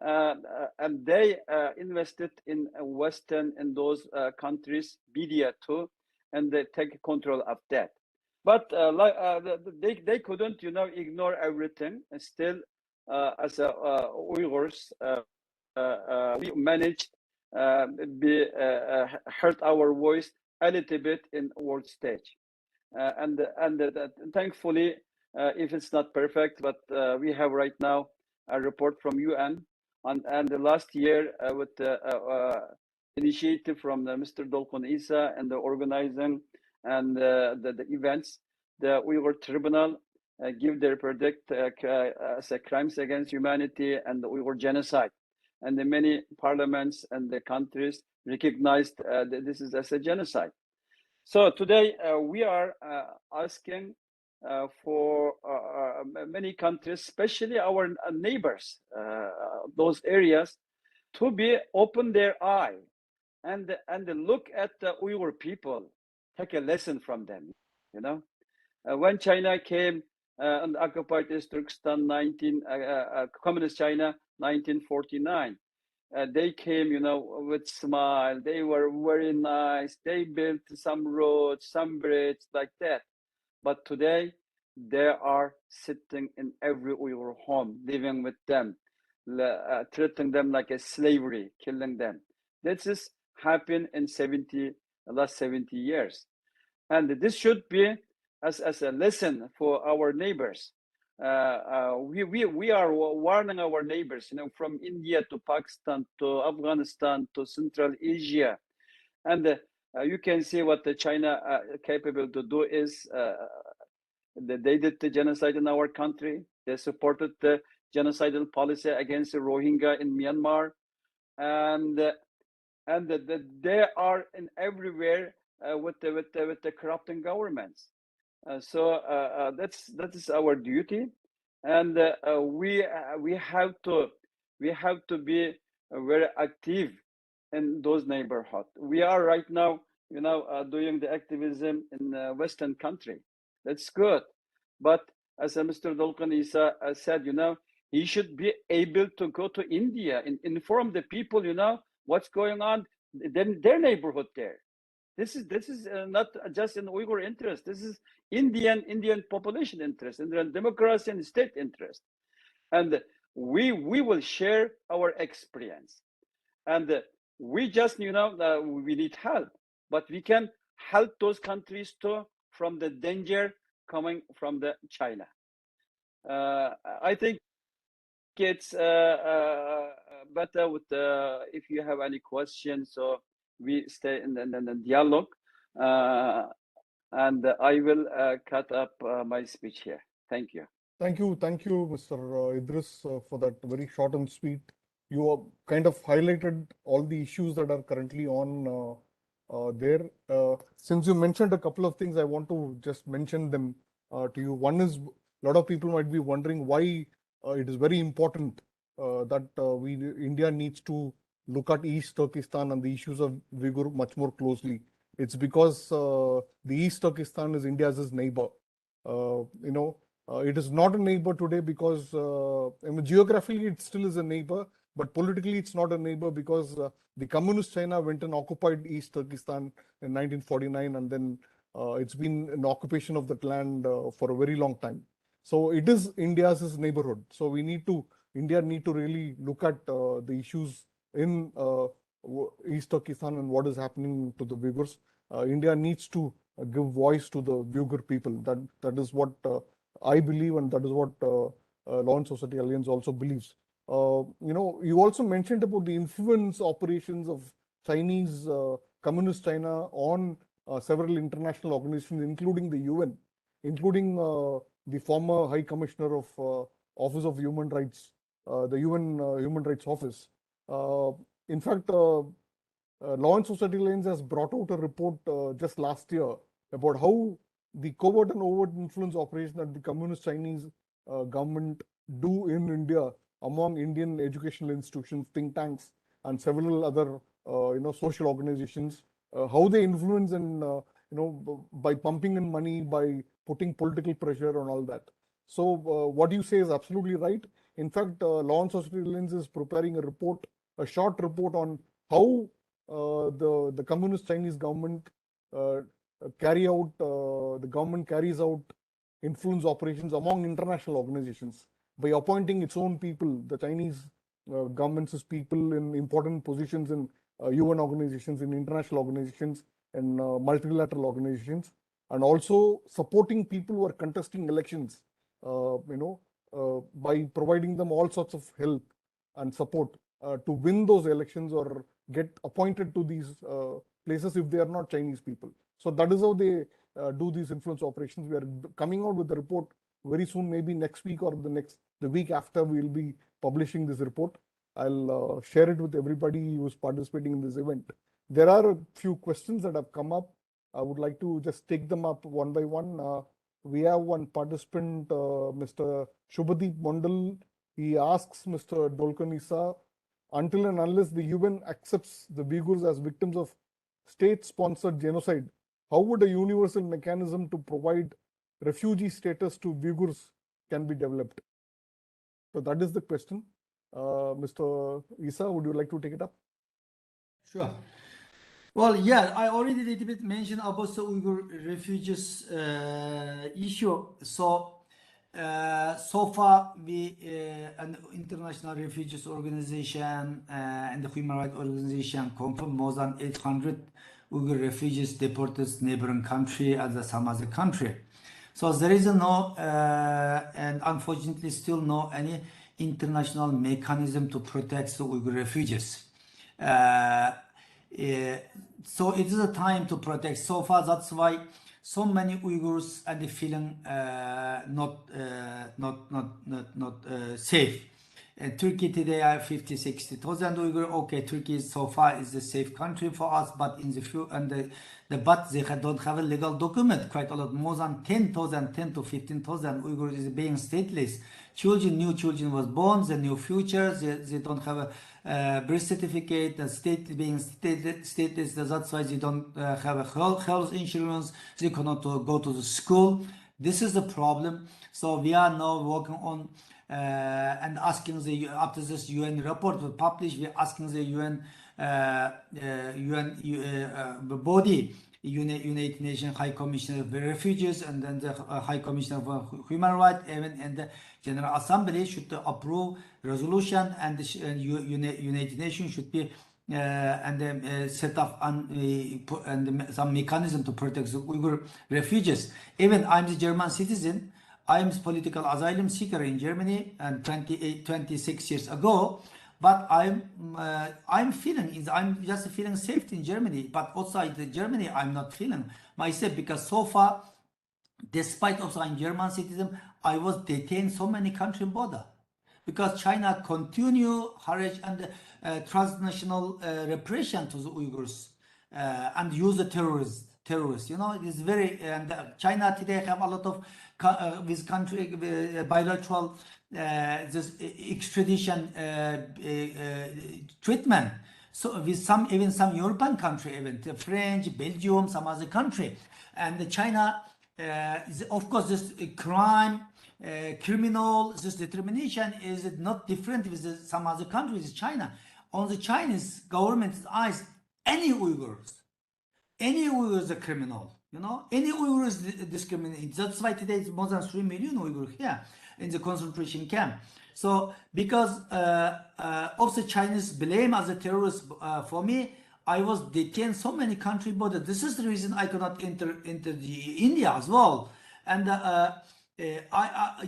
and they invested in Western and those countries, media too, and they take control of that. But they couldn't, ignore everything, and still, as Uyghurs, we managed heard our voice a little bit in world stage, and thankfully, if it's not perfect, but we have right now a report from UN, and the last year with the initiative from Mr. Dolkun Isa and the organizing and the events, the Uyghur Tribunal give their verdict as a crimes against humanity and the Uyghur genocide, and the many parliaments and the countries recognized that this is as a genocide. So today we are asking for many countries, especially our neighbors, those areas, to be open their eye and look at the Uyghur people, take a lesson from them. When China came and occupied Turkestan, Communist China, 1949. They came, with smile. They were very nice. They built some roads, some bridges like that. But today, they are sitting in every Uyghur home, living with them, treating them like a slavery, killing them. This has happened in last 70 years. And this should be as a lesson for our neighbors. We are warning our neighbors, from India to Pakistan to Afghanistan to Central Asia, and you can see what the China capable to do is. They did the genocide in our country. They supported the genocidal policy against the Rohingya in Myanmar, and they are in everywhere with the corrupting governments. So that is our duty, and we have to be very active in those neighborhoods. We are right now, doing the activism in Western country. That's good, but as Mr. Dolkan Isa said, he should be able to go to India and inform the people, what's going on in their neighborhood there. This is not just in Uyghur interest. This is Indian population interest, Indian democracy and state interest, and we will share our experience, and we just we need help, but we can help those countries too from the danger coming from the China. I think it's better with if you have any questions, so we stay in the dialogue, and I will cut up my speech here. Thank you. Thank you, Mr. Idris, for that very short and sweet. You have kind of highlighted all the issues that are currently on there. Since you mentioned a couple of things, I want to just mention them to you. One is, a lot of people might be wondering why it is very important that India needs to look at East Turkestan and the issues of Uyghur much more closely. It's because the East Turkestan is India's neighbor. It is not a neighbor today because geographically it still is a neighbor, but politically it's not a neighbor because the communist China went and occupied East Turkestan in 1949, and then it's been an occupation of that land for a very long time. So it is India's neighborhood. So India need to really look at the issues in East Turkestan and what is happening to the Uyghurs. India needs to give voice to the Uyghur people. That is what I believe, and that is what Law and Society Alliance also believes. You also mentioned about the influence operations of Chinese, communist China on several international organizations, including the UN, including the former High Commissioner of Office of Human Rights, the UN Human Rights Office. In fact, Law and Society Alliance has brought out a report just last year about how the covert and overt influence operation that the communist Chinese government do in India among Indian educational institutions, think tanks, and several other social organizations, how they influence and by pumping in money, by putting political pressure on all that. So what you say is absolutely right. In fact, Law and Society Alliance is preparing a short report on how the communist Chinese government carries out influence operations among international organizations by appointing its own people, the Chinese government's people, in important positions in UN organizations, in international organizations, and multilateral organizations, and also supporting people who are contesting elections, by providing them all sorts of help and support to win those elections or get appointed to these places if they are not Chinese people. So that is how they do these influence operations. We are coming out with the report very soon, maybe next week or the week after. We will be publishing this report. I'll share it with everybody who is participating in this event. There are a few questions that have come up. I would like to just take them up one by one. We have one participant, Mr. Shubhadeep Mondal. He asks Mr. Dolkan Isa, until and unless the UN accepts the Uyghurs as victims of state-sponsored genocide, how would a universal mechanism to provide refugee status to Uyghurs can be developed? So that is the question. Mr. Isa, would you like to take it up? Sure. Well, yeah, I already a little bit mentioned about the Uyghur refugees issue. So far, we an international refugees organization and the human rights organization confirmed more than 800 Uyghur refugees deported neighboring country as some other country. So there is no, and unfortunately still no any international mechanism to protect the Uyghur refugees. So it is a time to protect. So far, that's why so many Uyghurs are feeling not safe. Turkey today are 50,000-60,000 Uyghur. Okay, Turkey so far is a safe country for us, but in the future, but they don't have a legal document. Quite a lot, more than 10 to 15,000 Uyghurs is being stateless. New children was born, the new future, they don't have a birth certificate, the state being stateless, that's why they don't have a health insurance, they cannot go to the school. This is the problem. So we are now working on and asking the after this UN report was published, we're asking the UN body, United Nations High Commissioner for Refugees, and then the High Commissioner for Human Rights, even and the General Assembly should approve resolution, and the United Nations should be and then set up some mechanism to protect the Uyghur refugees. Even I'm the German citizen. I'm a political asylum seeker in Germany, and 26 years ago. But I'm just feeling safe in Germany. But outside Germany, I'm not feeling myself, because so far, despite also I'm German citizen, I was detained so many country border, because China continue harass and transnational repression to the Uyghurs and use the terrorists. You know, it is very, and China today have a lot of with country bilateral this extradition treatment. So with some, even some European country, even the French, Belgium, some other country, and China is, of course, this crime. Criminal, this determination is not different with some other countries. China, on the Chinese government's eyes, any Uyghurs is a criminal. You know, any Uyghur is discriminated. That's why today it's more than 3 million Uyghurs here in the concentration camp. So because of the Chinese blame as a terrorist, for me, I was detained so many country borders. This is the reason I could not enter the India as well. And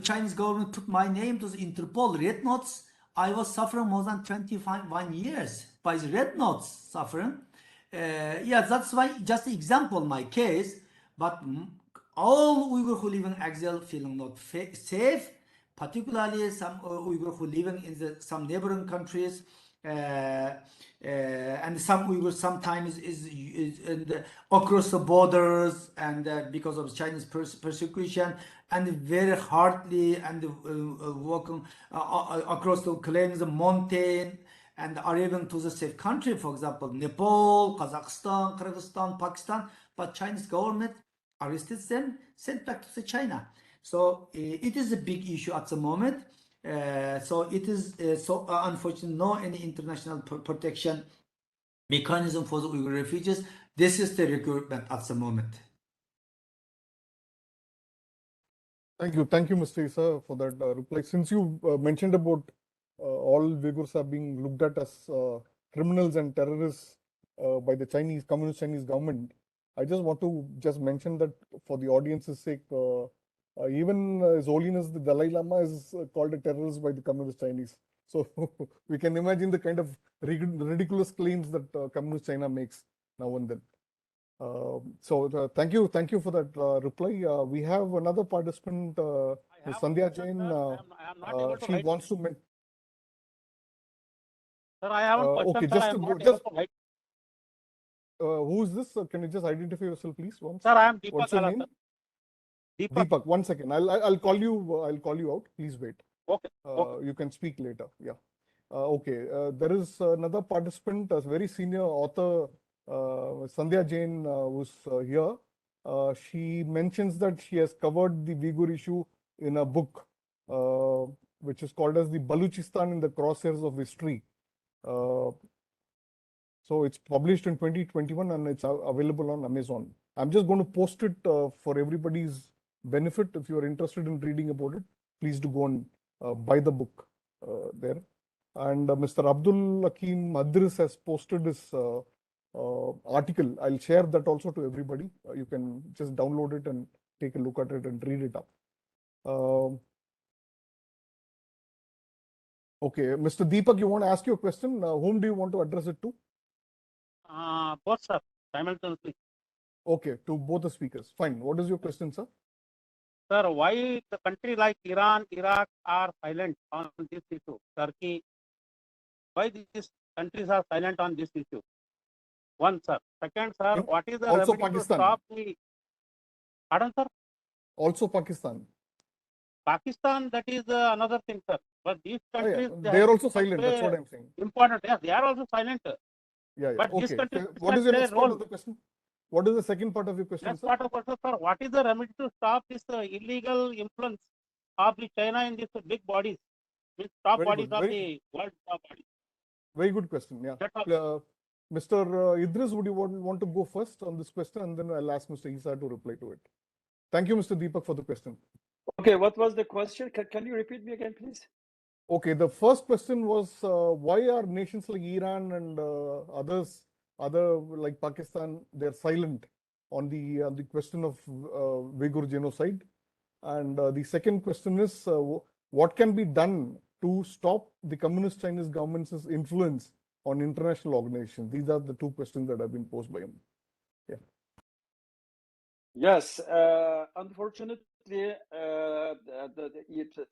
Chinese government put my name to the Interpol red notes. I was suffering more than 21 years by the red notes suffering. Yeah, that's why, just example my case. But all Uyghur who live in exile feeling not safe, particularly some Uyghur who living in some neighboring countries. And some Uyghurs sometimes is across the borders, and because of Chinese persecution, and very hardly and walking across the claims the mountain, and are even to the safe country, for example, Nepal, Kazakhstan, Kyrgyzstan, Pakistan, but Chinese government arrested them, sent back to China. So it is a big issue at the moment. So it is so unfortunately no any international protection mechanism for the Uyghur refugees. This is the requirement at the moment. Thank you, Mr. Isa, for that reply. Since you mentioned about all Uyghurs are being looked at as criminals and terrorists by the Communist Chinese government, I just want to mention that for the audience's sake, even His Holiness the Dalai Lama is called a terrorist by the Communist Chinese. So we can imagine the kind of ridiculous claims that Communist China makes now and then. So thank you for that reply. We have another participant, Ms. Sandhya Jain. She wants to mention. Sir, I have a question. Okay, Sir, who is this? Can you just identify yourself, please? Once. Sir, I am Deepak. What's your name? Deepak. 1 second. I'll call you. I'll call you out. Please wait. Okay. Okay. You can speak later. Yeah. Okay. There is another participant, a very senior author, Sandhya Jain, who's here. She mentions that she has covered the Uyghur issue in a book, which is called as the Baluchistan in the Crosshairs of History. So it's published in 2021 and it's available on Amazon. I'm just going to post it for everybody's benefit. If you are interested in reading about it, please do go and buy the book there. And Mr. Abdul Hakim Madris has posted this article. I'll share that also to everybody. You can just download it and take a look at it and read it up. Okay, Mr. Deepak, you want to ask your question? Whom do you want to address it to? Both, sir, simultaneously. Okay, to both the speakers. Fine. What is your question, sir? Sir, why the country like Iran, Iraq are silent on this issue? Turkey, why these countries are silent on this issue? One, sir. Second, sir, what is the also remedy Pakistan. to stop the... Pardon, sir? Also Pakistan. Pakistan, that is another thing, sir. But these countries... They are also silent, that's what I'm saying. Important, yes, they are also silent. Yeah, But okay. this country... What is your next part of the question? What is the second part of your question, Next sir? part of question, sir. What is the remedy to stop this illegal influence of the China in these big bodies, these top Very bodies good. of the world top bodies? Very good question. Yeah. That's all. Mr. Idris, would you want to go first on this question, and then I'll ask Mr. Isa to reply to it. Thank you, Mr. Deepak, for the question. Okay, what was the question? Can you repeat me again, please? Okay, the first question was why are nations like Iran and other like Pakistan, they're silent on the question of Uyghur genocide? And the second question is what can be done to stop the communist Chinese government's influence on international organizations? These are the two questions that have been posed by him. Yeah. Yes, unfortunately, the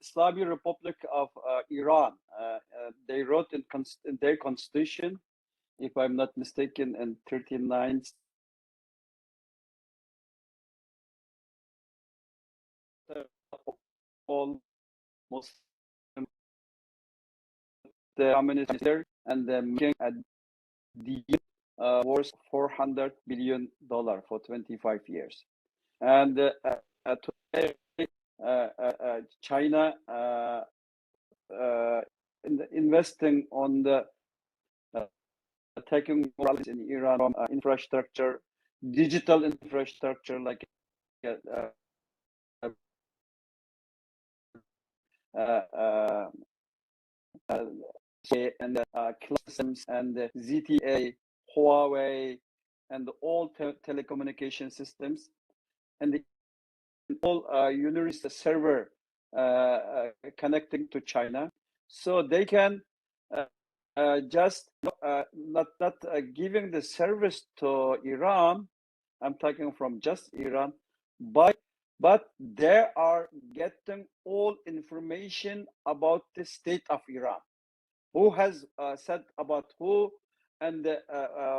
Islamic Republic of Iran, they wrote in their constitution, if I'm not mistaken, in 39, all Muslim, the communist leader, and the making a deal worth $400 billion for 25 years. And today, China investing on the taking in Iran infrastructure, digital infrastructure like and systems and the ZTA, Huawei, and all telecommunication systems, and all university server connecting to China, so they can just not giving the service to Iran. I'm talking from just Iran, but they are getting all information about the state of Iran, who has said about who and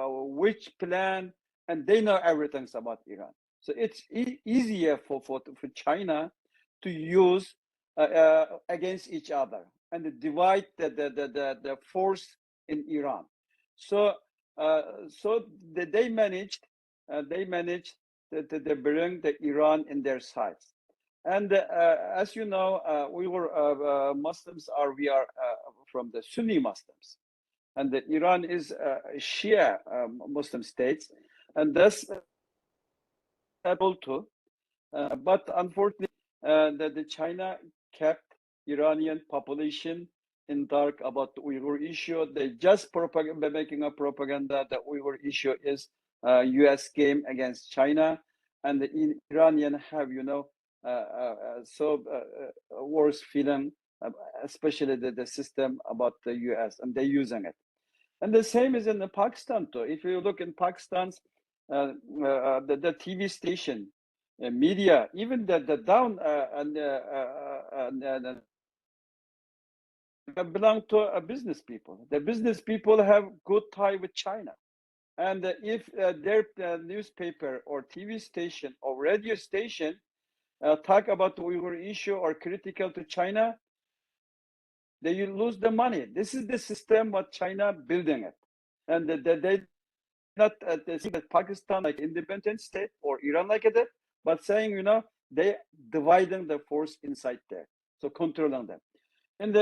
which plan, and they know everything about Iran. So it's easier for China to use against each other and divide the force in Iran. So they managed to bring the Iran in their sides. And as you know, we were Muslims we are from the Sunni Muslims, and Iran is Shia Muslim states, and that's able to. But unfortunately, the China kept Iranian population in dark about the Uyghur issue. They just making a propaganda that Uyghur issue is U.S. game against China, and the Iranian have worse feeling, especially the system about the U.S. and they're using it. And the same is in Pakistan too. If you look in Pakistan's the TV station, media, even the down belong to business people. The business people have good tie with China, and if their newspaper or TV station or radio station talk about the Uyghur issue or critical to China, they lose the money. This is the system what China building it, and they not they see that Pakistan like independent state or Iran like it, but saying they dividing the force inside there, so controlling them. And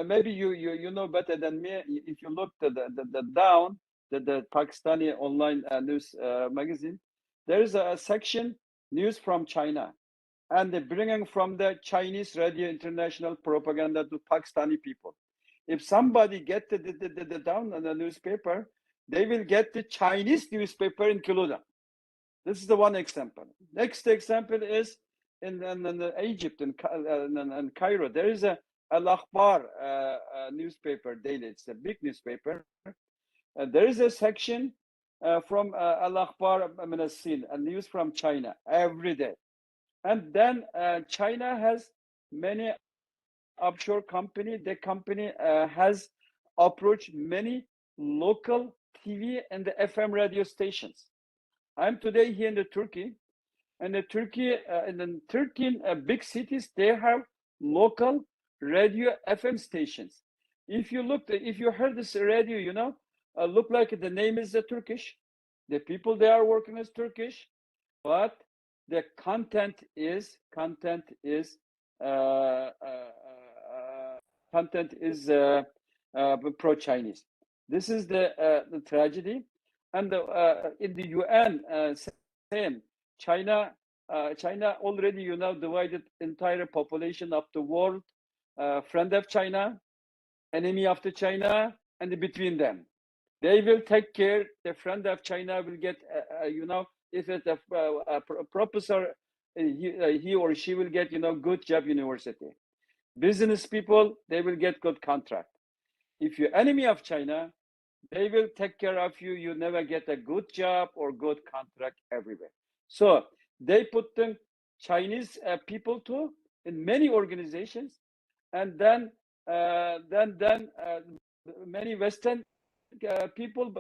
maybe you know better than me. If you look at the down the Pakistani online news magazine, there is a section news from China, and they're bringing from the Chinese radio international propaganda to Pakistani people. If somebody get the down on the newspaper, they will get the Chinese newspaper included. This is the one example. Next example is in Egypt, in Cairo. There is a Al-Akhbar newspaper daily. It's a big newspaper. There is a section from Al-Akhbar Minasin, a news from China every day. And then China has many offshore company. The company has approached many local TV and the FM radio stations. I'm today here in the Turkey, and the Turkey in the 13 big cities, they have local radio FM stations. If you heard this radio, look like the name is Turkish, The people they are working is Turkish, but the content is pro-Chinese. This is the tragedy, and in the UN, same. China already divided entire population of the world, friend of China, enemy of the China, and between them. They will take care. The friend of China will get, if it's a professor, he or she will get, good job university. Business people, they will get good contract. If you're enemy of China, they will take care of you. You never get a good job or good contract everywhere. So they put the Chinese people too in many organizations, and then many Western people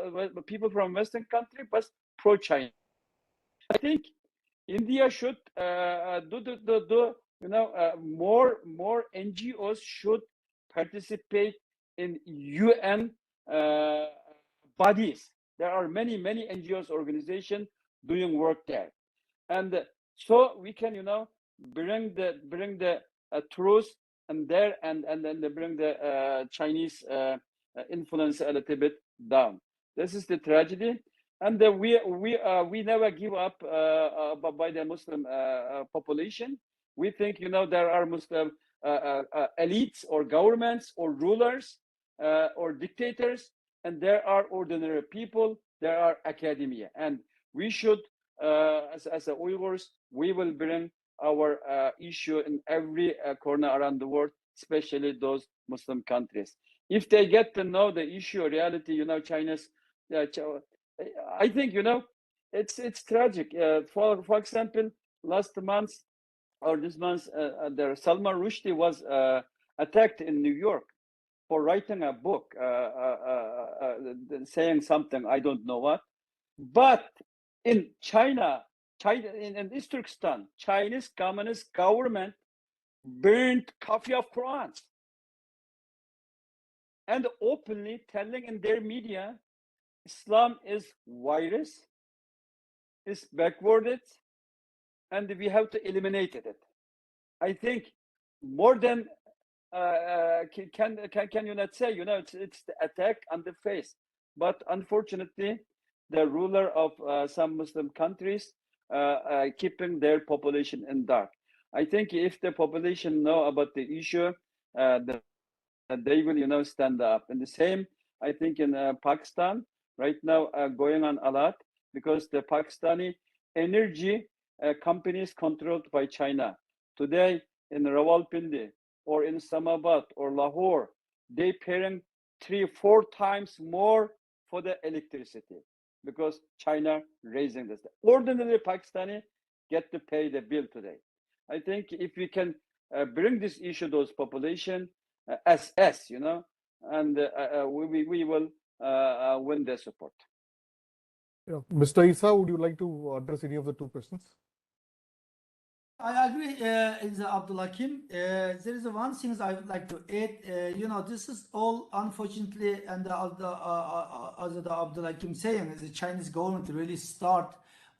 from Western country, but pro-China. I think India should do more NGOs should participate in UN bodies. There are many NGOs organization doing work there, and so we can bring the truth and there and then they bring the Chinese influence a little bit down. This is the tragedy, and we never give up by the Muslim population. We think there are Muslim elites or governments or rulers or dictators, and there are ordinary people. There are academia, and we should, as the Uyghurs, we will bring our issue in every corner around the world, especially those Muslim countries. If they get to know the issue, reality, China's, I think, it's tragic. For example, last month or this month, there Salman Rushdie was attacked in New York for writing a book, saying something, I don't know what. But in China, in Turkestan, Chinese Communist government burned copy of Qurans and openly telling in their media, Islam is virus, is backwarded, and we have to eliminate it. I think more than can you not say, it's the attack on the face. But unfortunately, the ruler of some Muslim countries keeping their population in dark. I think if the population know about the issue, they will, stand up. And the same, I think, in Pakistan right now going on a lot, because the Pakistani energy companies controlled by China. Today in Rawalpindi or in Islamabad or Lahore, they paying 3-4 times more for the electricity because China raising this. Ordinary Pakistani get to pay the bill today. I think if we can bring this issue to those population as and we will win their support. Yeah. Mr. Isa, would you like to address any of the two questions? I agree, Abdullah Kim. There is one thing I would like to add. This is all, unfortunately, and as Abdullah Kim saying, the Chinese government really start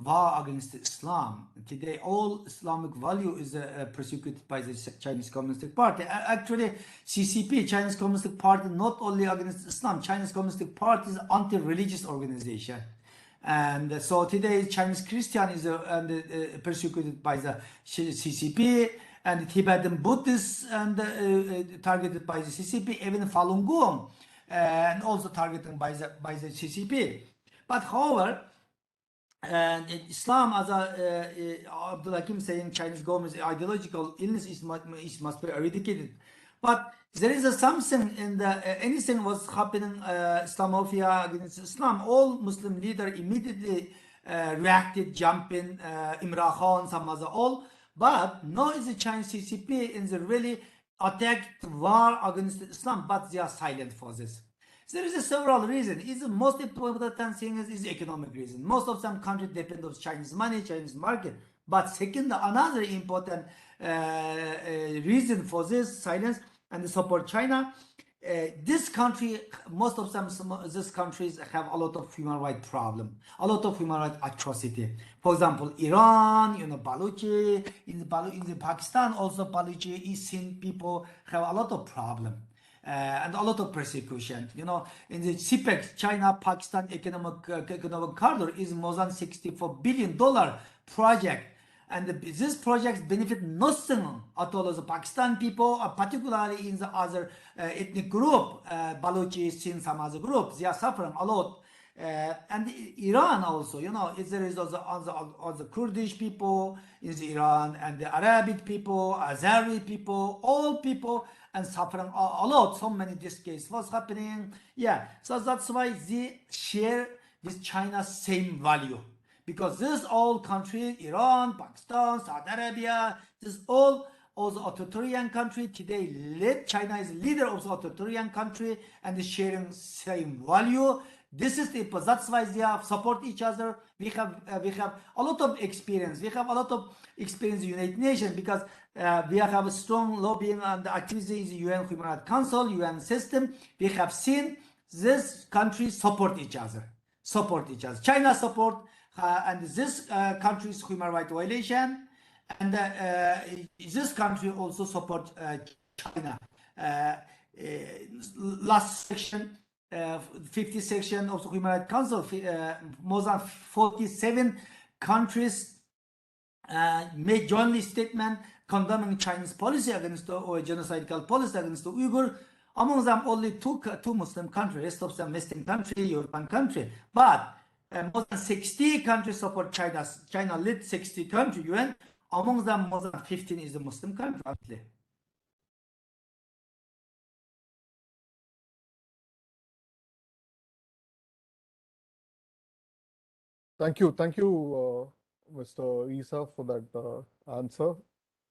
war against Islam. Today, all Islamic value is persecuted by the Chinese Communist Party. Actually, CCP, Chinese Communist Party, not only against Islam, Chinese Communist Party is anti-religious organization. And so today Chinese Christian is persecuted by the CCP, and Tibetan Buddhists and targeted by the CCP, even Falun Gong, and also targeted by the CCP. But however, Islam, as Abdullah Kim saying, Chinese government's ideological illness must be eradicated. But there is something in anything was happening, Islamophobia against Islam. All Muslim leaders immediately reacted, jumping, Imran Khan, some other all. But now is the Chinese CCP in the really attacked war against Islam, but they are silent for this. There is several reasons. The most important thing is economic reason. Most of some countries depend on Chinese money, Chinese market. But second, another important reason for this silence and support China this country, most of them, these countries have a lot of human rights problem, a lot of human rights atrocity. For example, Iran, Baluchi, in the Pakistan also Baluchi, East Sind people have a lot of problem. And a lot of persecution. In the CPEC, China-Pakistan economic corridor is more than $64 billion project. And this project benefit nothing at all as the Pakistan people, particularly in the other ethnic group, Baluchi, Sindh, some other groups, they are suffering a lot. And Iran also, there is also the Kurdish people in Iran, and the Arabic people, Azeri people, all people, and suffering a lot. So many this case was happening. Yeah, so that's why they share with China same value. Because this all country, Iran, Pakistan, Saudi Arabia, this all the authoritarian country today. China is leader of the authoritarian country and sharing same value. This is that's why they have support each other. We have a lot of experience. We have a lot of experience in the United Nations because we have a strong lobbying and activity in the UN Human Rights Council, UN system. We have seen these countries support each other. China support and this country's human rights violation, and this country also support China. Last section, 50 section of the Human Rights Council, more than 47 countries made jointly statement condemning Chinese policy against or genocidal policy against the Uyghurs. Among them, only two Muslim countries, rest of them Western country, European country. But more than 60 countries support China. China led 60 countries UN. Among them, more than 15 is a Muslim country. Thank you, Mr. Isa, for that answer.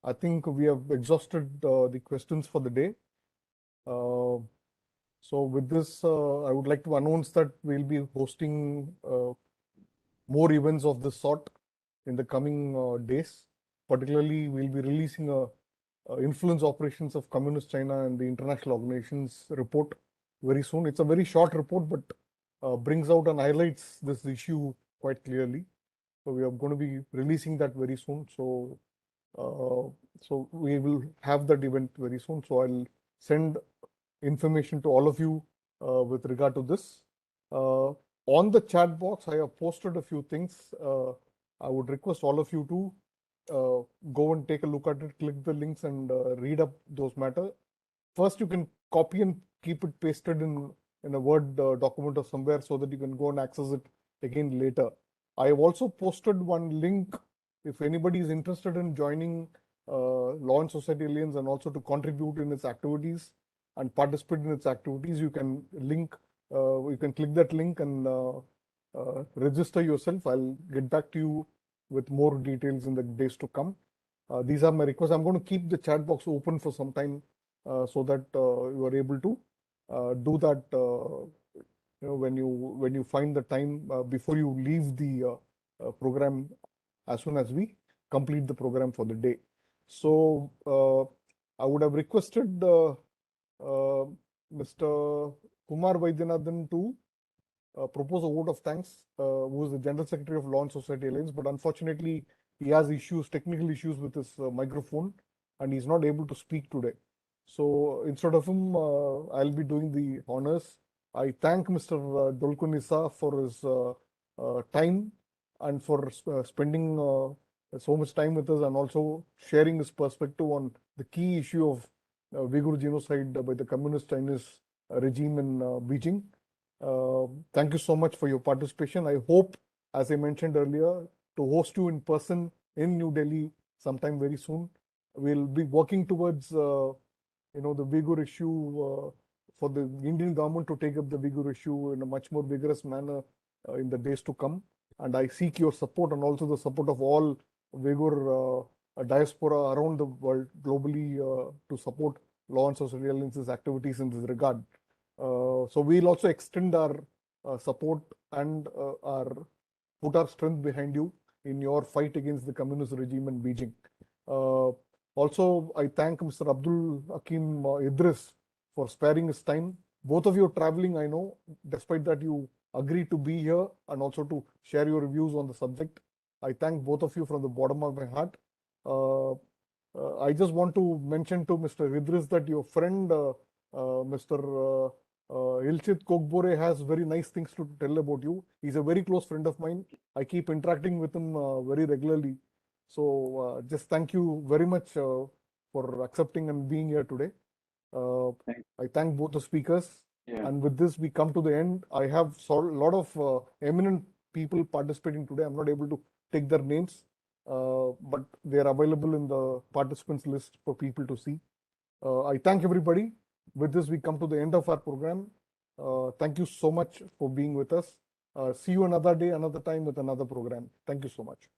I think we have exhausted the questions for the day. So with this, I would like to announce that we'll be hosting more events of this sort in the coming days. Particularly, we'll be releasing a influence operations of Communist China and the international organizations report very soon. It's a very short report, but brings out and highlights this issue quite clearly. So we are going to be releasing that very soon. So we will have that event very soon. So I'll send information to all of you with regard to this. On the chat box, I have posted a few things. I would request all of you to go and take a look at it, click the links and read up those matters. First, you can copy and keep it pasted in a Word document or somewhere so that you can go and access it again later. I have also posted one link if anybody is interested in joining Law and Society Alliance and also to contribute in its activities and participate in its activities. You can click that link and register yourself. I'll get back to you with more details in the days to come. These are my requests. I'm going to keep the chat box open for some time so that you are able to do that when you find the time before you leave the program, as soon as we complete the program for the day. So I would have requested Mr. Kumar Vaidyanathan to propose a vote of thanks, who is the General Secretary of Law and Society Alliance, but unfortunately he has technical issues with his microphone, and he's not able to speak today. So instead of him, I'll be doing the honors. I thank Mr. Dolkun Issa for his time and for spending so much time with us and also sharing his perspective on the key issue of Uyghur genocide by the Communist Chinese regime in Beijing. Thank you so much for your participation. I hope, as I mentioned earlier, to host you in person in New Delhi sometime very soon. We'll be working towards the Uyghur issue for the Indian government to take up the Uyghur issue in a much more vigorous manner in the days to come. And I seek your support and also the support of all Uyghur diaspora around the world globally to support Law and Society Alliance's activities in this regard. So we'll also extend our support and put our strength behind you in your fight against the communist regime in Beijing. Also, I thank Mr. Abdul Hakim Idris for sparing his time. Both of you are traveling, I know. Despite that, you agreed to be here and also to share your views on the subject. I thank both of you from the bottom of my heart. I just want to mention to Mr. Idris that your friend, Mr. Ilchit Kokbore, has very nice things to tell about you. He's a very close friend of mine. I keep interacting with him very regularly. So just thank you very much for accepting and being here today. I thank both the speakers. Yeah. And with this, we come to the end. I have a lot of eminent people participating today. I'm not able to take their names, but they are available in the participants list for people to see. I thank everybody. With this, we come to the end of our program. Thank you so much for being with us. See you another day, another time with another program. Thank you so much.